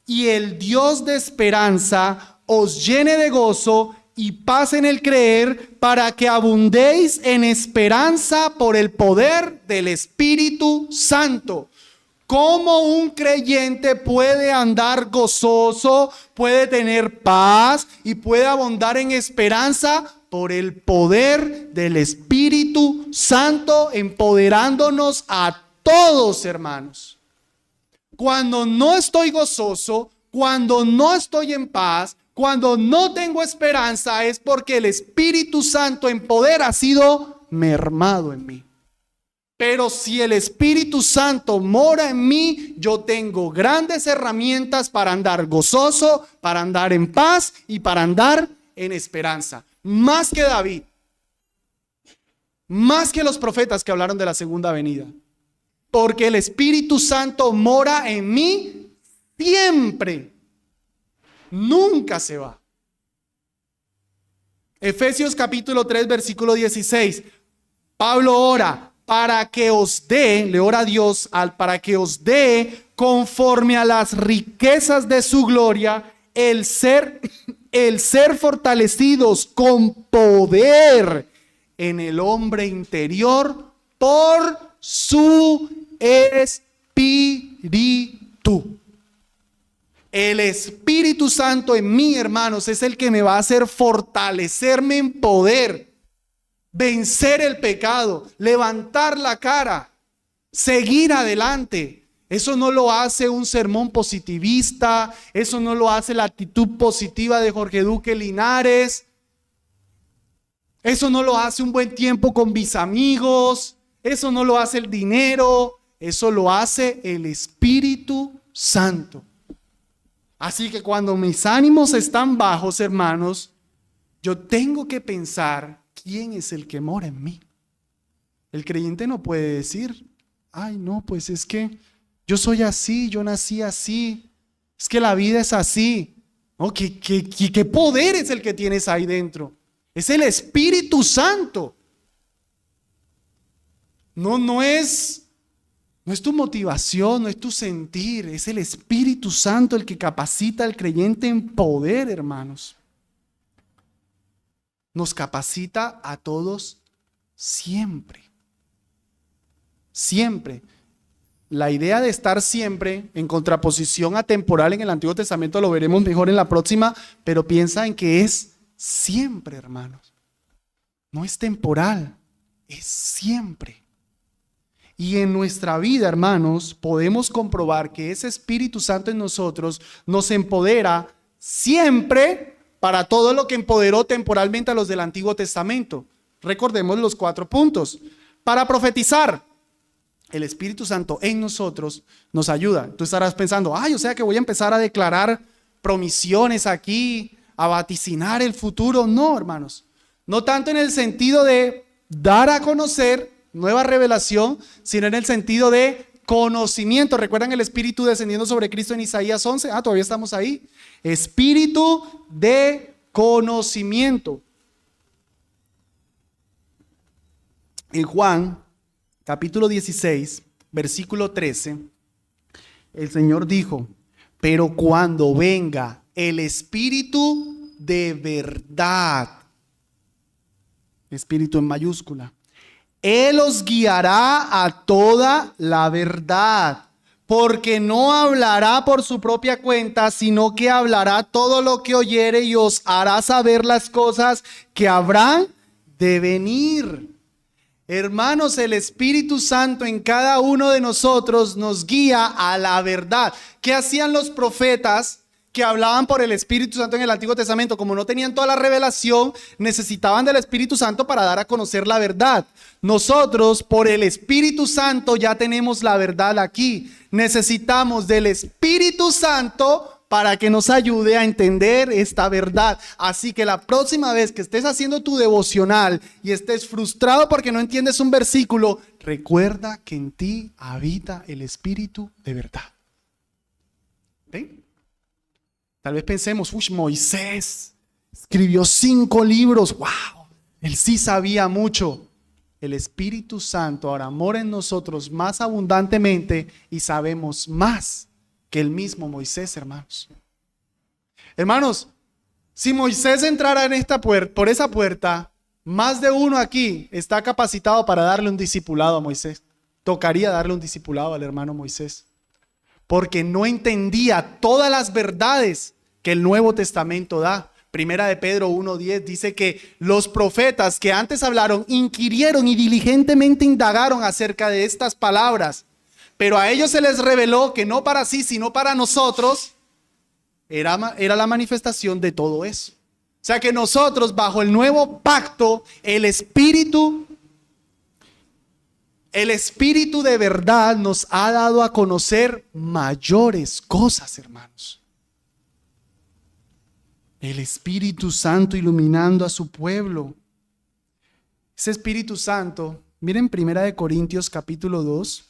y el Dios de esperanza os llene de gozo y paz en el creer, para que abundéis en esperanza por el poder del Espíritu Santo. ¿Cómo un creyente puede andar gozoso, puede tener paz y puede abundar en esperanza? Por el poder del Espíritu Santo empoderándonos a todos, hermanos. Cuando no estoy gozoso, cuando no estoy en paz, cuando no tengo esperanza, es porque el Espíritu Santo en poder ha sido mermado en mí. Pero si el Espíritu Santo mora en mí, yo tengo grandes herramientas para andar gozoso, para andar en paz y para andar en esperanza. Más que David, más que los profetas que hablaron de la segunda venida. Porque el Espíritu Santo mora en mí siempre. Nunca se va. Efesios capítulo 3, versículo 16. Pablo ora para que os dé, le ora a Dios, para que os dé conforme a las riquezas de su gloria, el ser fortalecidos con poder en el hombre interior por su Espíritu. El Espíritu Santo en mí, hermanos, es el que me va a hacer fortalecerme en poder, vencer el pecado, levantar la cara, seguir adelante. Eso no lo hace un sermón positivista, eso no lo hace la actitud positiva de Jorge Duque Linares, eso no lo hace un buen tiempo con mis amigos, eso no lo hace el dinero, eso lo hace el Espíritu Santo. Así que cuando mis ánimos están bajos, hermanos, yo tengo que pensar, ¿quién es el que mora en mí? El creyente no puede decir, ay no, pues es que yo soy así, yo nací así, es que la vida es así. ¿No? ¿Qué poder es el que tienes ahí dentro? Es el Espíritu Santo. No es tu motivación, no es tu sentir, es el Espíritu Santo el que capacita al creyente en poder, hermanos. Nos capacita a todos siempre. Siempre. La idea de estar siempre en contraposición a temporal en el Antiguo Testamento lo veremos mejor en la próxima, pero piensa en que es siempre, hermanos. No es temporal, es siempre. Y en nuestra vida, hermanos, podemos comprobar que ese Espíritu Santo en nosotros nos empodera siempre para todo lo que empoderó temporalmente a los del Antiguo Testamento. Recordemos los 4 puntos. Para profetizar, el Espíritu Santo en nosotros nos ayuda. Tú estarás pensando, o sea que voy a empezar a declarar promisiones aquí, a vaticinar el futuro. No, hermanos. No tanto en el sentido de dar a conocer nueva revelación, sino en el sentido de conocimiento. ¿Recuerdan el Espíritu descendiendo sobre Cristo en Isaías 11? Todavía estamos ahí. Espíritu de conocimiento. En Juan, capítulo 16, versículo 13, el Señor dijo, pero cuando venga el Espíritu de verdad, Espíritu en mayúscula, Él os guiará a toda la verdad, porque no hablará por su propia cuenta, sino que hablará todo lo que oyere y os hará saber las cosas que habrán de venir. Hermanos, el Espíritu Santo en cada uno de nosotros nos guía a la verdad. ¿Qué hacían los profetas que hablaban por el Espíritu Santo en el Antiguo Testamento? Como no tenían toda la revelación, necesitaban del Espíritu Santo para dar a conocer la verdad. Nosotros, por el Espíritu Santo, ya tenemos la verdad aquí. Necesitamos del Espíritu Santo para que nos ayude a entender esta verdad. Así que la próxima vez que estés haciendo tu devocional y estés frustrado porque no entiendes un versículo, recuerda que en ti habita el Espíritu de verdad. ¿Ven? Tal vez pensemos, Moisés escribió 5 libros, wow, él sí sabía mucho. El Espíritu Santo ahora mora en nosotros más abundantemente y sabemos más que el mismo Moisés, hermanos. Hermanos, si Moisés entrara en por esa puerta, más de uno aquí está capacitado para darle un discipulado a Moisés. Tocaría darle un discipulado al hermano Moisés, porque no entendía todas las verdades que el Nuevo Testamento da. Primera de Pedro 1:10 dice que los profetas que antes hablaron inquirieron y diligentemente indagaron acerca de estas palabras, pero a ellos se les reveló que no para sí, sino para nosotros, era la manifestación de todo eso. O sea que nosotros, bajo el nuevo pacto, el Espíritu El Espíritu de verdad nos ha dado a conocer mayores cosas, hermanos. El Espíritu Santo iluminando a su pueblo. Ese Espíritu Santo, miren 1 Corintios capítulo 2.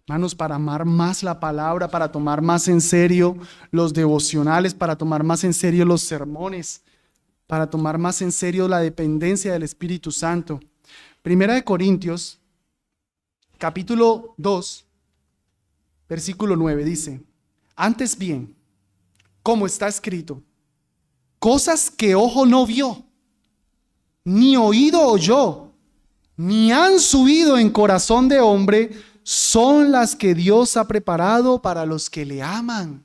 Hermanos, para amar más la palabra, para tomar más en serio los devocionales, para tomar más en serio los sermones, para tomar más en serio la dependencia del Espíritu Santo. 1 Corintios, capítulo 2, versículo 9, dice: antes bien, como está escrito, cosas que ojo no vio, ni oído oyó, ni han subido en corazón de hombre, son las que Dios ha preparado para los que le aman.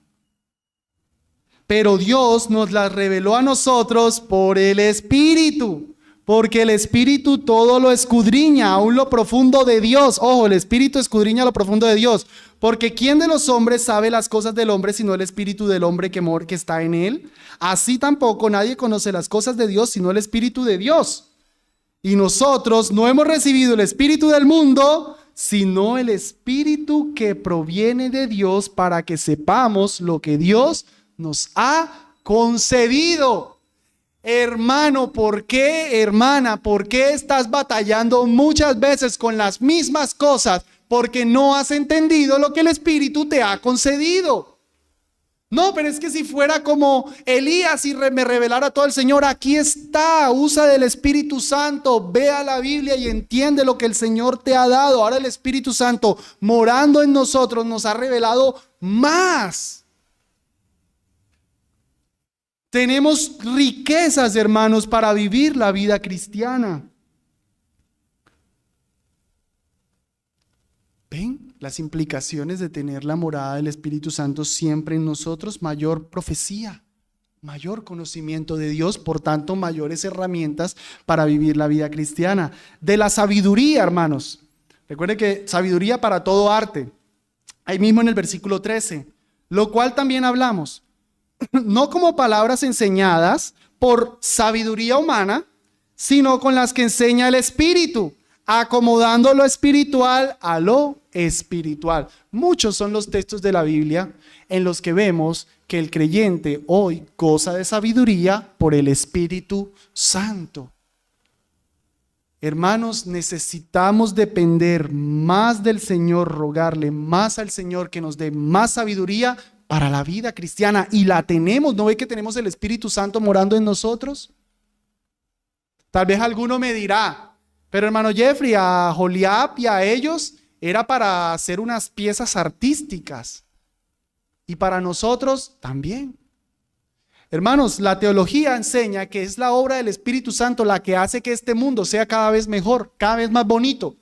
Pero Dios nos las reveló a nosotros por el Espíritu, porque el Espíritu todo lo escudriña, aún lo profundo de Dios. Ojo, el Espíritu escudriña lo profundo de Dios. Porque ¿quién de los hombres sabe las cosas del hombre sino el Espíritu del hombre que está en él? Así tampoco nadie conoce las cosas de Dios sino el Espíritu de Dios. Y nosotros no hemos recibido el Espíritu del mundo, sino el Espíritu que proviene de Dios, para que sepamos lo que Dios nos ha concedido. Hermano, ¿por qué, hermana, por qué estás batallando muchas veces con las mismas cosas? Porque no has entendido lo que el Espíritu te ha concedido. No, pero es que si fuera como Elías y me revelara todo el Señor, aquí está, usa del Espíritu Santo, ve a la Biblia y entiende lo que el Señor te ha dado. Ahora el Espíritu Santo morando en nosotros nos ha revelado más. Tenemos riquezas, hermanos, para vivir la vida cristiana. ¿Ven las implicaciones de tener la morada del Espíritu Santo siempre en nosotros? Mayor profecía, mayor conocimiento de Dios, por tanto, mayores herramientas para vivir la vida cristiana. De la sabiduría, hermanos. Recuerden que sabiduría para todo arte. Ahí mismo en el versículo 13. Lo cual también hablamos. No como palabras enseñadas por sabiduría humana, sino con las que enseña el Espíritu, acomodando lo espiritual a lo espiritual. Muchos son los textos de la Biblia en los que vemos que el creyente hoy goza de sabiduría por el Espíritu Santo. Hermanos, necesitamos depender más del Señor, rogarle más al Señor que nos dé más sabiduría para la vida cristiana, y la tenemos. ¿No ve que tenemos el Espíritu Santo morando en nosotros? Tal vez alguno me dirá: pero hermano Jeffrey, a Joliab y a ellos era para hacer unas piezas artísticas, y para nosotros también. Hermanos, la teología enseña que es la obra del Espíritu Santo la que hace que este mundo sea cada vez mejor, cada vez más bonito.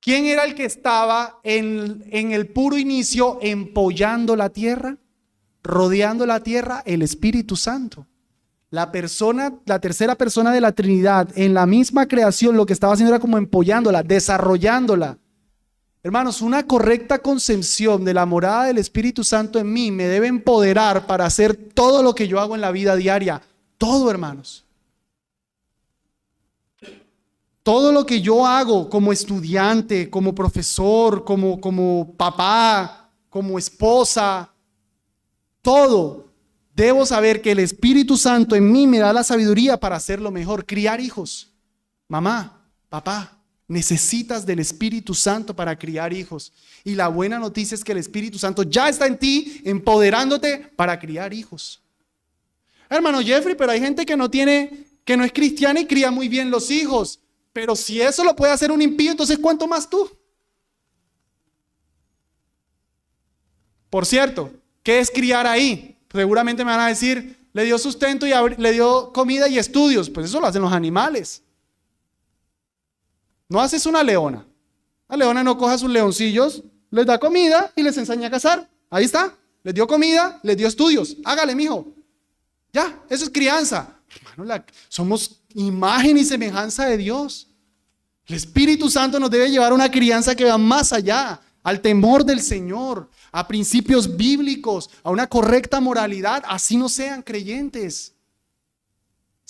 ¿Quién era el que estaba en el puro inicio empollando la tierra, rodeando la tierra? El Espíritu Santo. La tercera persona de la Trinidad, en la misma creación, lo que estaba haciendo era como empollándola, desarrollándola. Hermanos, una correcta concepción de la morada del Espíritu Santo en mí me debe empoderar para hacer todo lo que yo hago en la vida diaria. Todo, hermanos. Todo lo que yo hago como estudiante, como profesor, como papá, como esposa, todo. Debo saber que el Espíritu Santo en mí me da la sabiduría para hacerlo mejor. Criar hijos. Mamá, papá, necesitas del Espíritu Santo para criar hijos. Y la buena noticia es que el Espíritu Santo ya está en ti, empoderándote para criar hijos. Hermano Jeffrey, pero hay gente que no es cristiana y cría muy bien los hijos. Pero si eso lo puede hacer un impío, entonces ¿cuánto más tú? Por cierto, ¿qué es criar ahí? Seguramente me van a decir, le dio sustento y le dio comida y estudios. Pues eso lo hacen los animales. No haces una leona. La leona no coja sus leoncillos, les da comida y les enseña a cazar. Ahí está. Les dio comida, les dio estudios. Hágale, mijo. Ya, eso es crianza. Hermano, somos imagen y semejanza de Dios. El Espíritu Santo nos debe llevar a una crianza que va más allá, al temor del Señor, a principios bíblicos, a una correcta moralidad. Así no sean creyentes.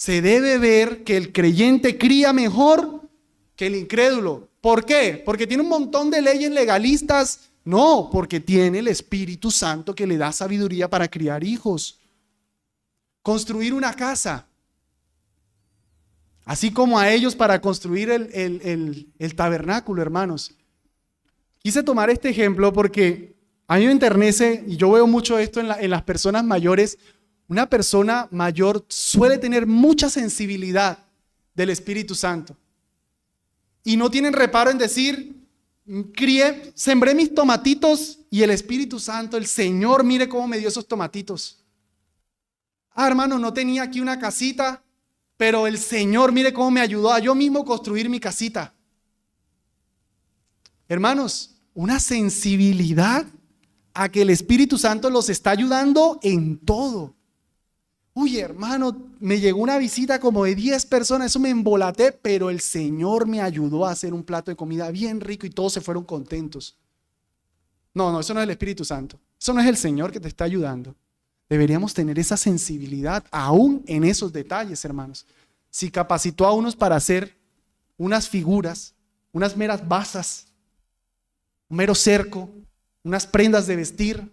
Se debe ver que el creyente cría mejor que el incrédulo. ¿Por qué? ¿Porque tiene un montón de leyes legalistas? No, porque tiene el Espíritu Santo que le da sabiduría para criar hijos. Construir una casa. Así como a ellos para construir el tabernáculo, hermanos. Quise tomar este ejemplo porque a mí me enternece, y yo veo mucho esto en las personas mayores. Una persona mayor suele tener mucha sensibilidad del Espíritu Santo. Y no tienen reparo en decir, sembré mis tomatitos y el Espíritu Santo, el Señor, mire cómo me dio esos tomatitos. Hermano, no tenía aquí una casita, pero el Señor, mire cómo me ayudó a yo mismo construir mi casita. Hermanos, una sensibilidad a que el Espíritu Santo los está ayudando en todo. Uy, hermano, me llegó una visita como de 10 personas, eso me embolaté, pero el Señor me ayudó a hacer un plato de comida bien rico y todos se fueron contentos. No, eso no es el Espíritu Santo. Eso no es el Señor que te está ayudando. Deberíamos tener esa sensibilidad aún en esos detalles, hermanos. Si capacitó a unos para hacer unas figuras, unas meras basas, un mero cerco, unas prendas de vestir,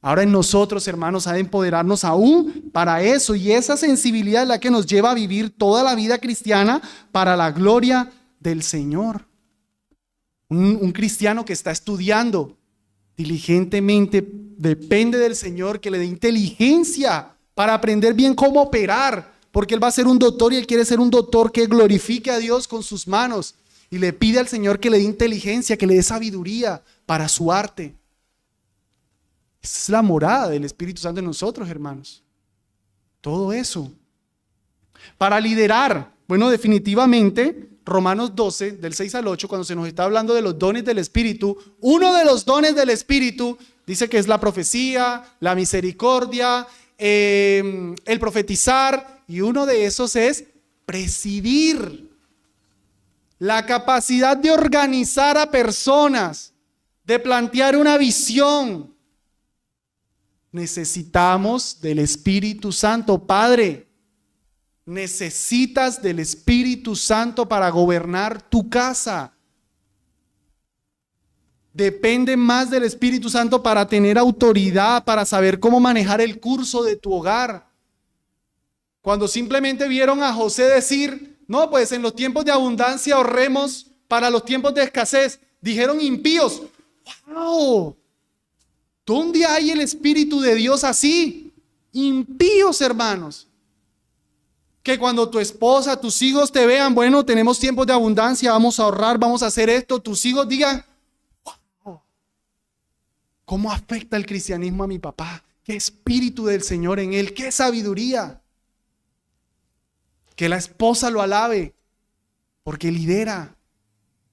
ahora en nosotros, hermanos, ha de empoderarnos aún para eso. Y esa sensibilidad es la que nos lleva a vivir toda la vida cristiana para la gloria del Señor. Un cristiano que está estudiando diligentemente depende del Señor que le dé inteligencia para aprender bien cómo operar, porque él va a ser un doctor y él quiere ser un doctor que glorifique a Dios con sus manos, y le pide al Señor que le dé inteligencia, que le dé sabiduría para su arte. Esa es la morada del Espíritu Santo en nosotros, hermanos. Todo eso. Para liderar, bueno, definitivamente, Romanos 12, del 6 al 8, cuando se nos está hablando de los dones del Espíritu, uno de los dones del Espíritu dice que es la profecía, la misericordia, el profetizar, y uno de esos es presidir. La capacidad de organizar a personas, de plantear una visión. Necesitamos del Espíritu Santo. Padre, necesitas del Espíritu Santo para gobernar tu casa. Depende más del Espíritu Santo para tener autoridad, para saber cómo manejar el curso de tu hogar. Cuando simplemente vieron a José decir, no, pues en los tiempos de abundancia ahorremos para los tiempos de escasez, dijeron impíos. ¡Wow! ¿Dónde hay el Espíritu de Dios así? Impíos, hermanos. Que cuando tu esposa, tus hijos te vean, bueno, tenemos tiempos de abundancia, vamos a ahorrar, vamos a hacer esto, tus hijos digan, wow, ¿cómo afecta el cristianismo a mi papá? ¿Qué espíritu del Señor en él? ¿Qué sabiduría? Que la esposa lo alabe, porque lidera.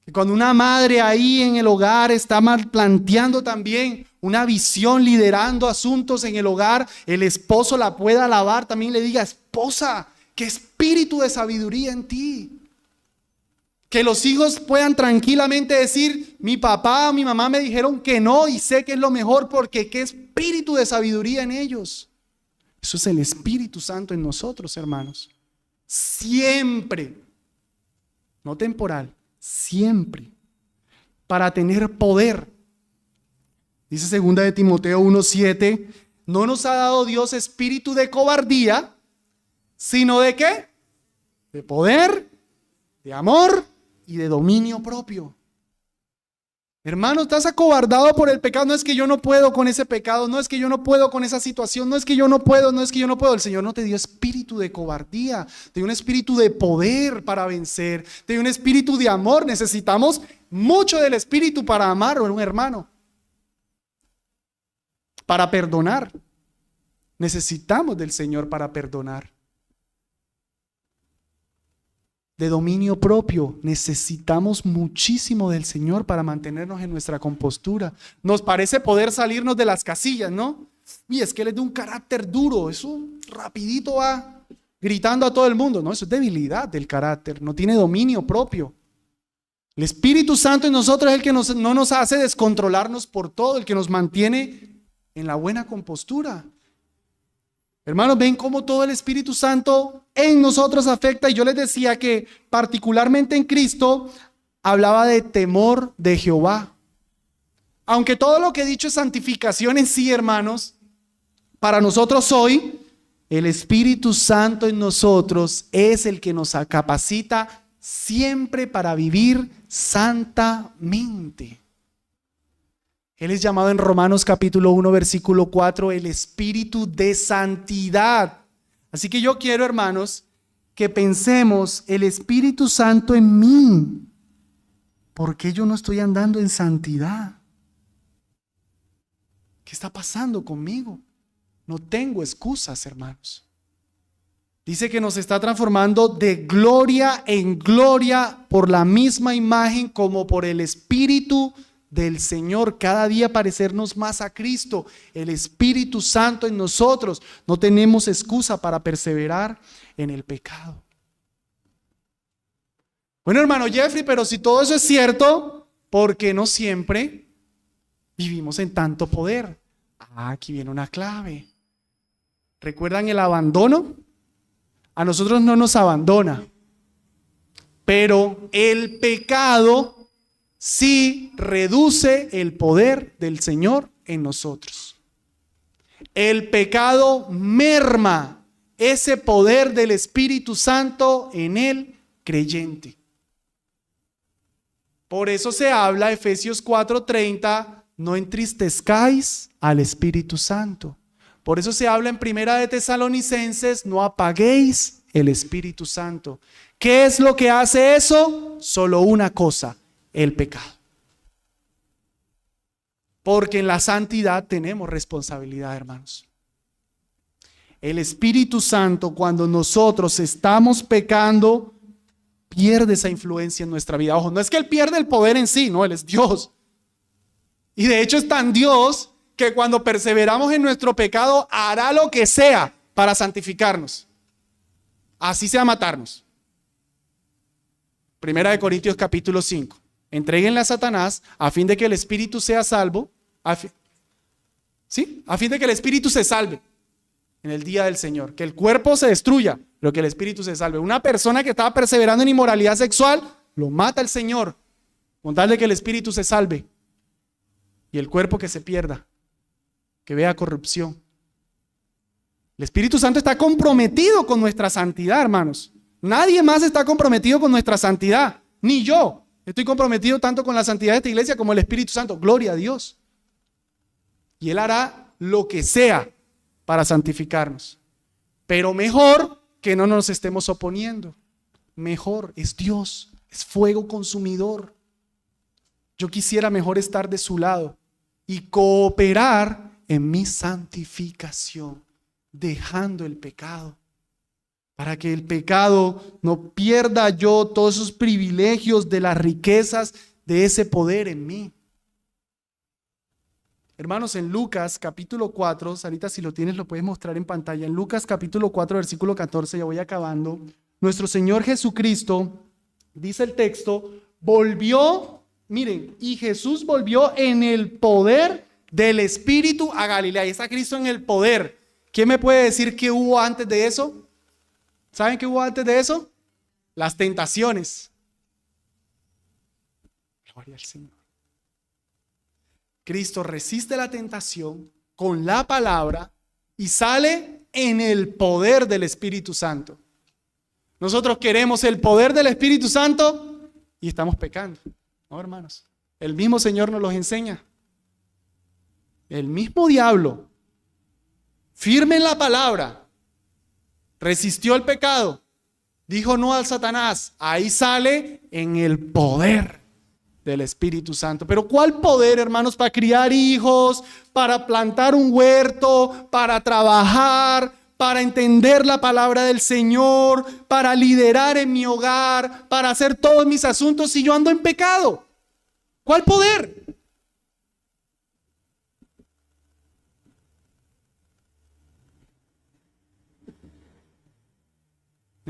Que cuando una madre ahí en el hogar está planteando también una visión, liderando asuntos en el hogar, el esposo la pueda alabar, también le diga, esposa, qué espíritu de sabiduría en ti. Que los hijos puedan tranquilamente decir, mi papá o mi mamá me dijeron que no y sé que es lo mejor porque qué espíritu de sabiduría en ellos. Eso es el Espíritu Santo en nosotros, hermanos. Siempre, no temporal, siempre, para tener poder. Dice 2 de Timoteo 1:7, no nos ha dado Dios espíritu de cobardía, sino de ¿qué? De poder, de amor y de dominio propio. Hermano, estás acobardado por el pecado. No es que yo no puedo con ese pecado, no es que yo no puedo con esa situación, no es que yo no puedo, no es que yo no puedo. El Señor no te dio espíritu de cobardía, te dio un espíritu de poder para vencer, te dio un espíritu de amor. Necesitamos mucho del espíritu para amar a un hermano, para perdonar. Necesitamos del Señor para perdonar. De dominio propio, necesitamos muchísimo del Señor para mantenernos en nuestra compostura. Nos parece poder salirnos de las casillas, ¿no? Y es que él es de un carácter duro, eso rapidito va gritando a todo el mundo. No, eso es debilidad del carácter, no tiene dominio propio. El Espíritu Santo en nosotros es el que no nos hace descontrolarnos por todo, el que nos mantiene en la buena compostura. Hermanos, ven cómo todo el Espíritu Santo en nosotros afecta. Y yo les decía que particularmente en Cristo hablaba de temor de Jehová. Aunque todo lo que he dicho es santificación en sí, hermanos, para nosotros hoy, el Espíritu Santo en nosotros es el que nos capacita siempre para vivir santamente. Él es llamado en Romanos capítulo 1, versículo 4, el Espíritu de santidad. Así que yo quiero, hermanos, que pensemos el Espíritu Santo en mí. ¿Por qué yo no estoy andando en santidad? ¿Qué está pasando conmigo? No tengo excusas, hermanos. Dice que nos está transformando de gloria en gloria por la misma imagen como por el Espíritu del Señor. Cada día parecernos más a Cristo, el Espíritu Santo en nosotros. No tenemos excusa para perseverar en el pecado. Bueno, hermano Jeffrey, pero si todo eso es cierto, ¿por qué no siempre vivimos en tanto poder? Aquí viene una clave. ¿Recuerdan el abandono? A nosotros no nos abandona, pero el pecado sí reduce el poder del Señor en nosotros. El pecado merma ese poder del Espíritu Santo en el creyente. Por eso se habla, Efesios 4:30, no entristezcáis al Espíritu Santo. Por eso se habla en Primera de Tesalonicenses, no apaguéis el Espíritu Santo. ¿Qué es lo que hace eso? Solo una cosa, el pecado. Porque en la santidad tenemos responsabilidad, hermanos. El Espíritu Santo, cuando nosotros estamos pecando, pierde esa influencia en nuestra vida. Ojo, no es que Él pierde el poder en sí, no, Él es Dios. Y de hecho es tan Dios que cuando perseveramos en nuestro pecado, hará lo que sea para santificarnos. Así sea matarnos. Primera de Corintios capítulo 5. Entréguenle a Satanás a fin de que el espíritu sea salvo. ¿Sí? A fin de que el espíritu se salve en el día del Señor. Que el cuerpo se destruya, pero que el espíritu se salve. Una persona que estaba perseverando en inmoralidad sexual, lo mata el Señor, con tal de que el espíritu se salve. Y el cuerpo que se pierda, que vea corrupción. El Espíritu Santo está comprometido con nuestra santidad, hermanos. Nadie más está comprometido con nuestra santidad, ni yo. Estoy comprometido tanto con la santidad de esta iglesia como el Espíritu Santo. Gloria a Dios. Y Él hará lo que sea para santificarnos. Pero mejor que no nos estemos oponiendo. Mejor, es Dios, es fuego consumidor. Yo quisiera mejor estar de su lado y cooperar en mi santificación, dejando el pecado, para que el pecado no pierda yo todos esos privilegios de las riquezas de ese poder en mí. Hermanos, en Lucas capítulo 4, Sarita, si lo tienes lo puedes mostrar en pantalla. En Lucas capítulo 4, versículo 14, ya voy acabando. Nuestro Señor Jesucristo, dice el texto, volvió, miren, y Jesús volvió en el poder del Espíritu a Galilea. Y está Cristo en el poder. ¿Quién me puede decir qué hubo antes de eso? ¿Saben qué hubo antes de eso? Las tentaciones. Gloria al Señor. Cristo resiste la tentación con la palabra y sale en el poder del Espíritu Santo. Nosotros queremos el poder del Espíritu Santo y estamos pecando. No, hermanos. El mismo Señor nos los enseña. El mismo diablo, firme en la palabra, resistió el pecado, dijo no al Satanás. Ahí sale en el poder del Espíritu Santo. Pero ¿cuál poder, hermanos? Para criar hijos, para plantar un huerto, para trabajar, para entender la palabra del Señor, para liderar en mi hogar, para hacer todos mis asuntos si yo ando en pecado. ¿Cuál poder?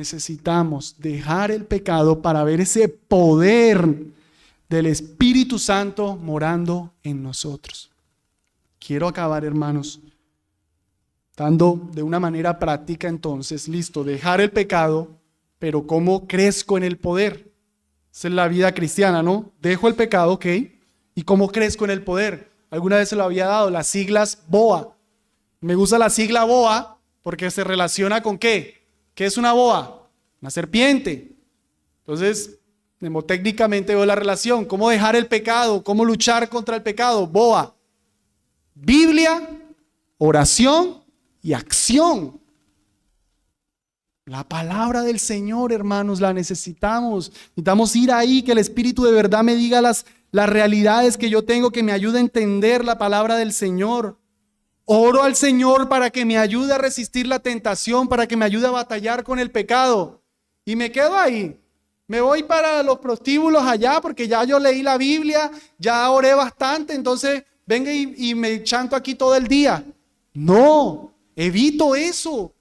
Necesitamos dejar el pecado para ver ese poder del Espíritu Santo morando en nosotros. Quiero acabar, hermanos, Dando de una manera práctica entonces, listo, dejar el pecado, pero ¿cómo crezco en el poder? Esa es la vida cristiana, ¿no? Dejo el pecado, ¿ok? ¿Y cómo crezco en el poder? Alguna vez se lo había dado, las siglas BOA. Me gusta la sigla BOA porque se relaciona con ¿qué? ¿Qué es una boa? Una serpiente. Entonces, mnemotécnicamente veo la relación. ¿Cómo dejar el pecado? ¿Cómo luchar contra el pecado? BOA. Biblia, oración y acción. La palabra del Señor, hermanos, la necesitamos. Necesitamos ir ahí, que el Espíritu de verdad me diga las realidades que yo tengo, que me ayude a entender la palabra del Señor. Oro al Señor para que me ayude a resistir la tentación, para que me ayude a batallar con el pecado. Y me quedo ahí. Me voy para los prostíbulos allá porque ya yo leí la Biblia, ya oré bastante, entonces venga y me chanto aquí todo el día. No, evito eso.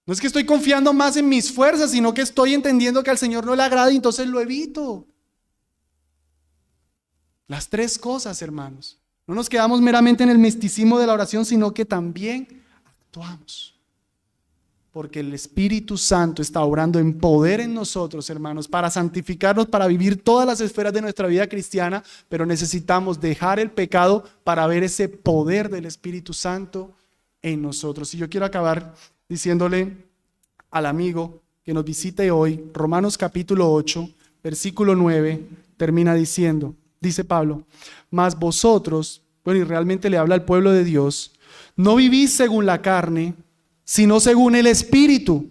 No es que estoy confiando más en mis fuerzas, sino que estoy entendiendo que al Señor no le agrada y entonces lo evito. Las tres cosas, hermanos. No nos quedamos meramente en el misticismo de la oración, sino que también actuamos. Porque el Espíritu Santo está obrando en poder en nosotros, hermanos, para santificarnos, para vivir todas las esferas de nuestra vida cristiana, pero necesitamos dejar el pecado para ver ese poder del Espíritu Santo en nosotros. Y yo quiero acabar diciéndole al amigo que nos visite hoy, Romanos capítulo 8, versículo 9, termina diciendo, dice Pablo, mas vosotros, bueno, y realmente le habla al pueblo de Dios, no vivís según la carne, sino según el Espíritu,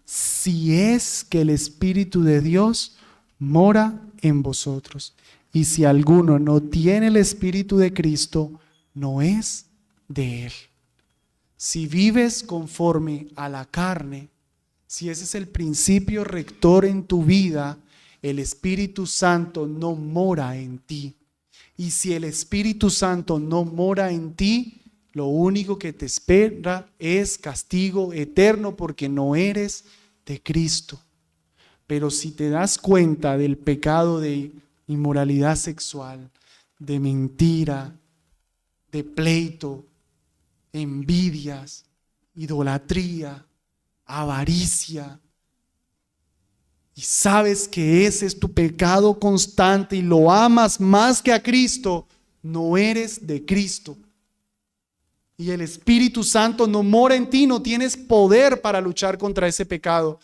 si es que el Espíritu de Dios mora en vosotros. Y si alguno no tiene el Espíritu de Cristo, no es de él. Si vives conforme a la carne, si ese es el principio rector en tu vida, el Espíritu Santo no mora en ti. Y si el Espíritu Santo no mora en ti, lo único que te espera es castigo eterno porque no eres de Cristo. Pero si te das cuenta del pecado de inmoralidad sexual, de mentira, de pleito, envidias, idolatría, avaricia, y sabes que ese es tu pecado constante y lo amas más que a Cristo, no eres de Cristo. Y el Espíritu Santo no mora en ti, no tienes poder para luchar contra ese pecado.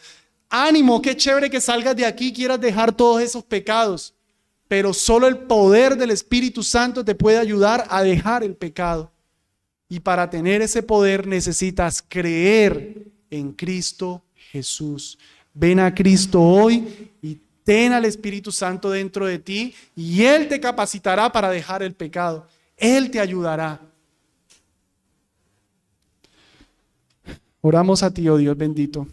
Ánimo, qué chévere que salgas de aquí y quieras dejar todos esos pecados, pero solo el poder del Espíritu Santo te puede ayudar a dejar el pecado. Y para tener ese poder necesitas creer en Cristo Jesús. Ven a Cristo hoy y ten al Espíritu Santo dentro de ti y Él te capacitará para dejar el pecado. Él te ayudará. Oramos a ti, oh Dios bendito,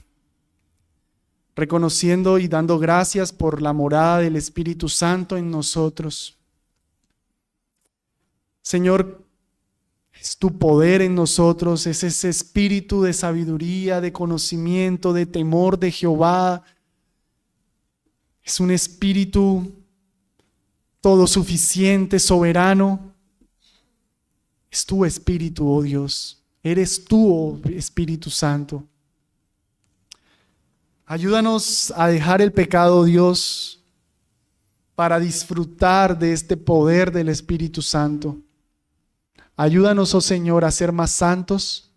reconociendo y dando gracias por la morada del Espíritu Santo en nosotros. Señor, es tu poder en nosotros, es ese espíritu de sabiduría, de conocimiento, de temor de Jehová. Es un espíritu todo suficiente, soberano. Es tu espíritu, oh Dios. Eres tú, oh Espíritu Santo. Ayúdanos a dejar el pecado, Dios, para disfrutar de este poder del Espíritu Santo. Ayúdanos, oh Señor, a ser más santos.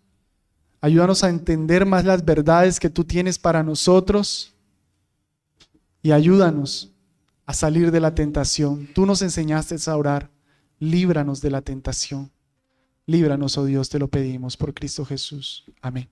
Ayúdanos a entender más las verdades que tú tienes para nosotros. Y ayúdanos a salir de la tentación. Tú nos enseñaste a orar. Líbranos de la tentación. Líbranos, oh Dios, te lo pedimos por Cristo Jesús. Amén.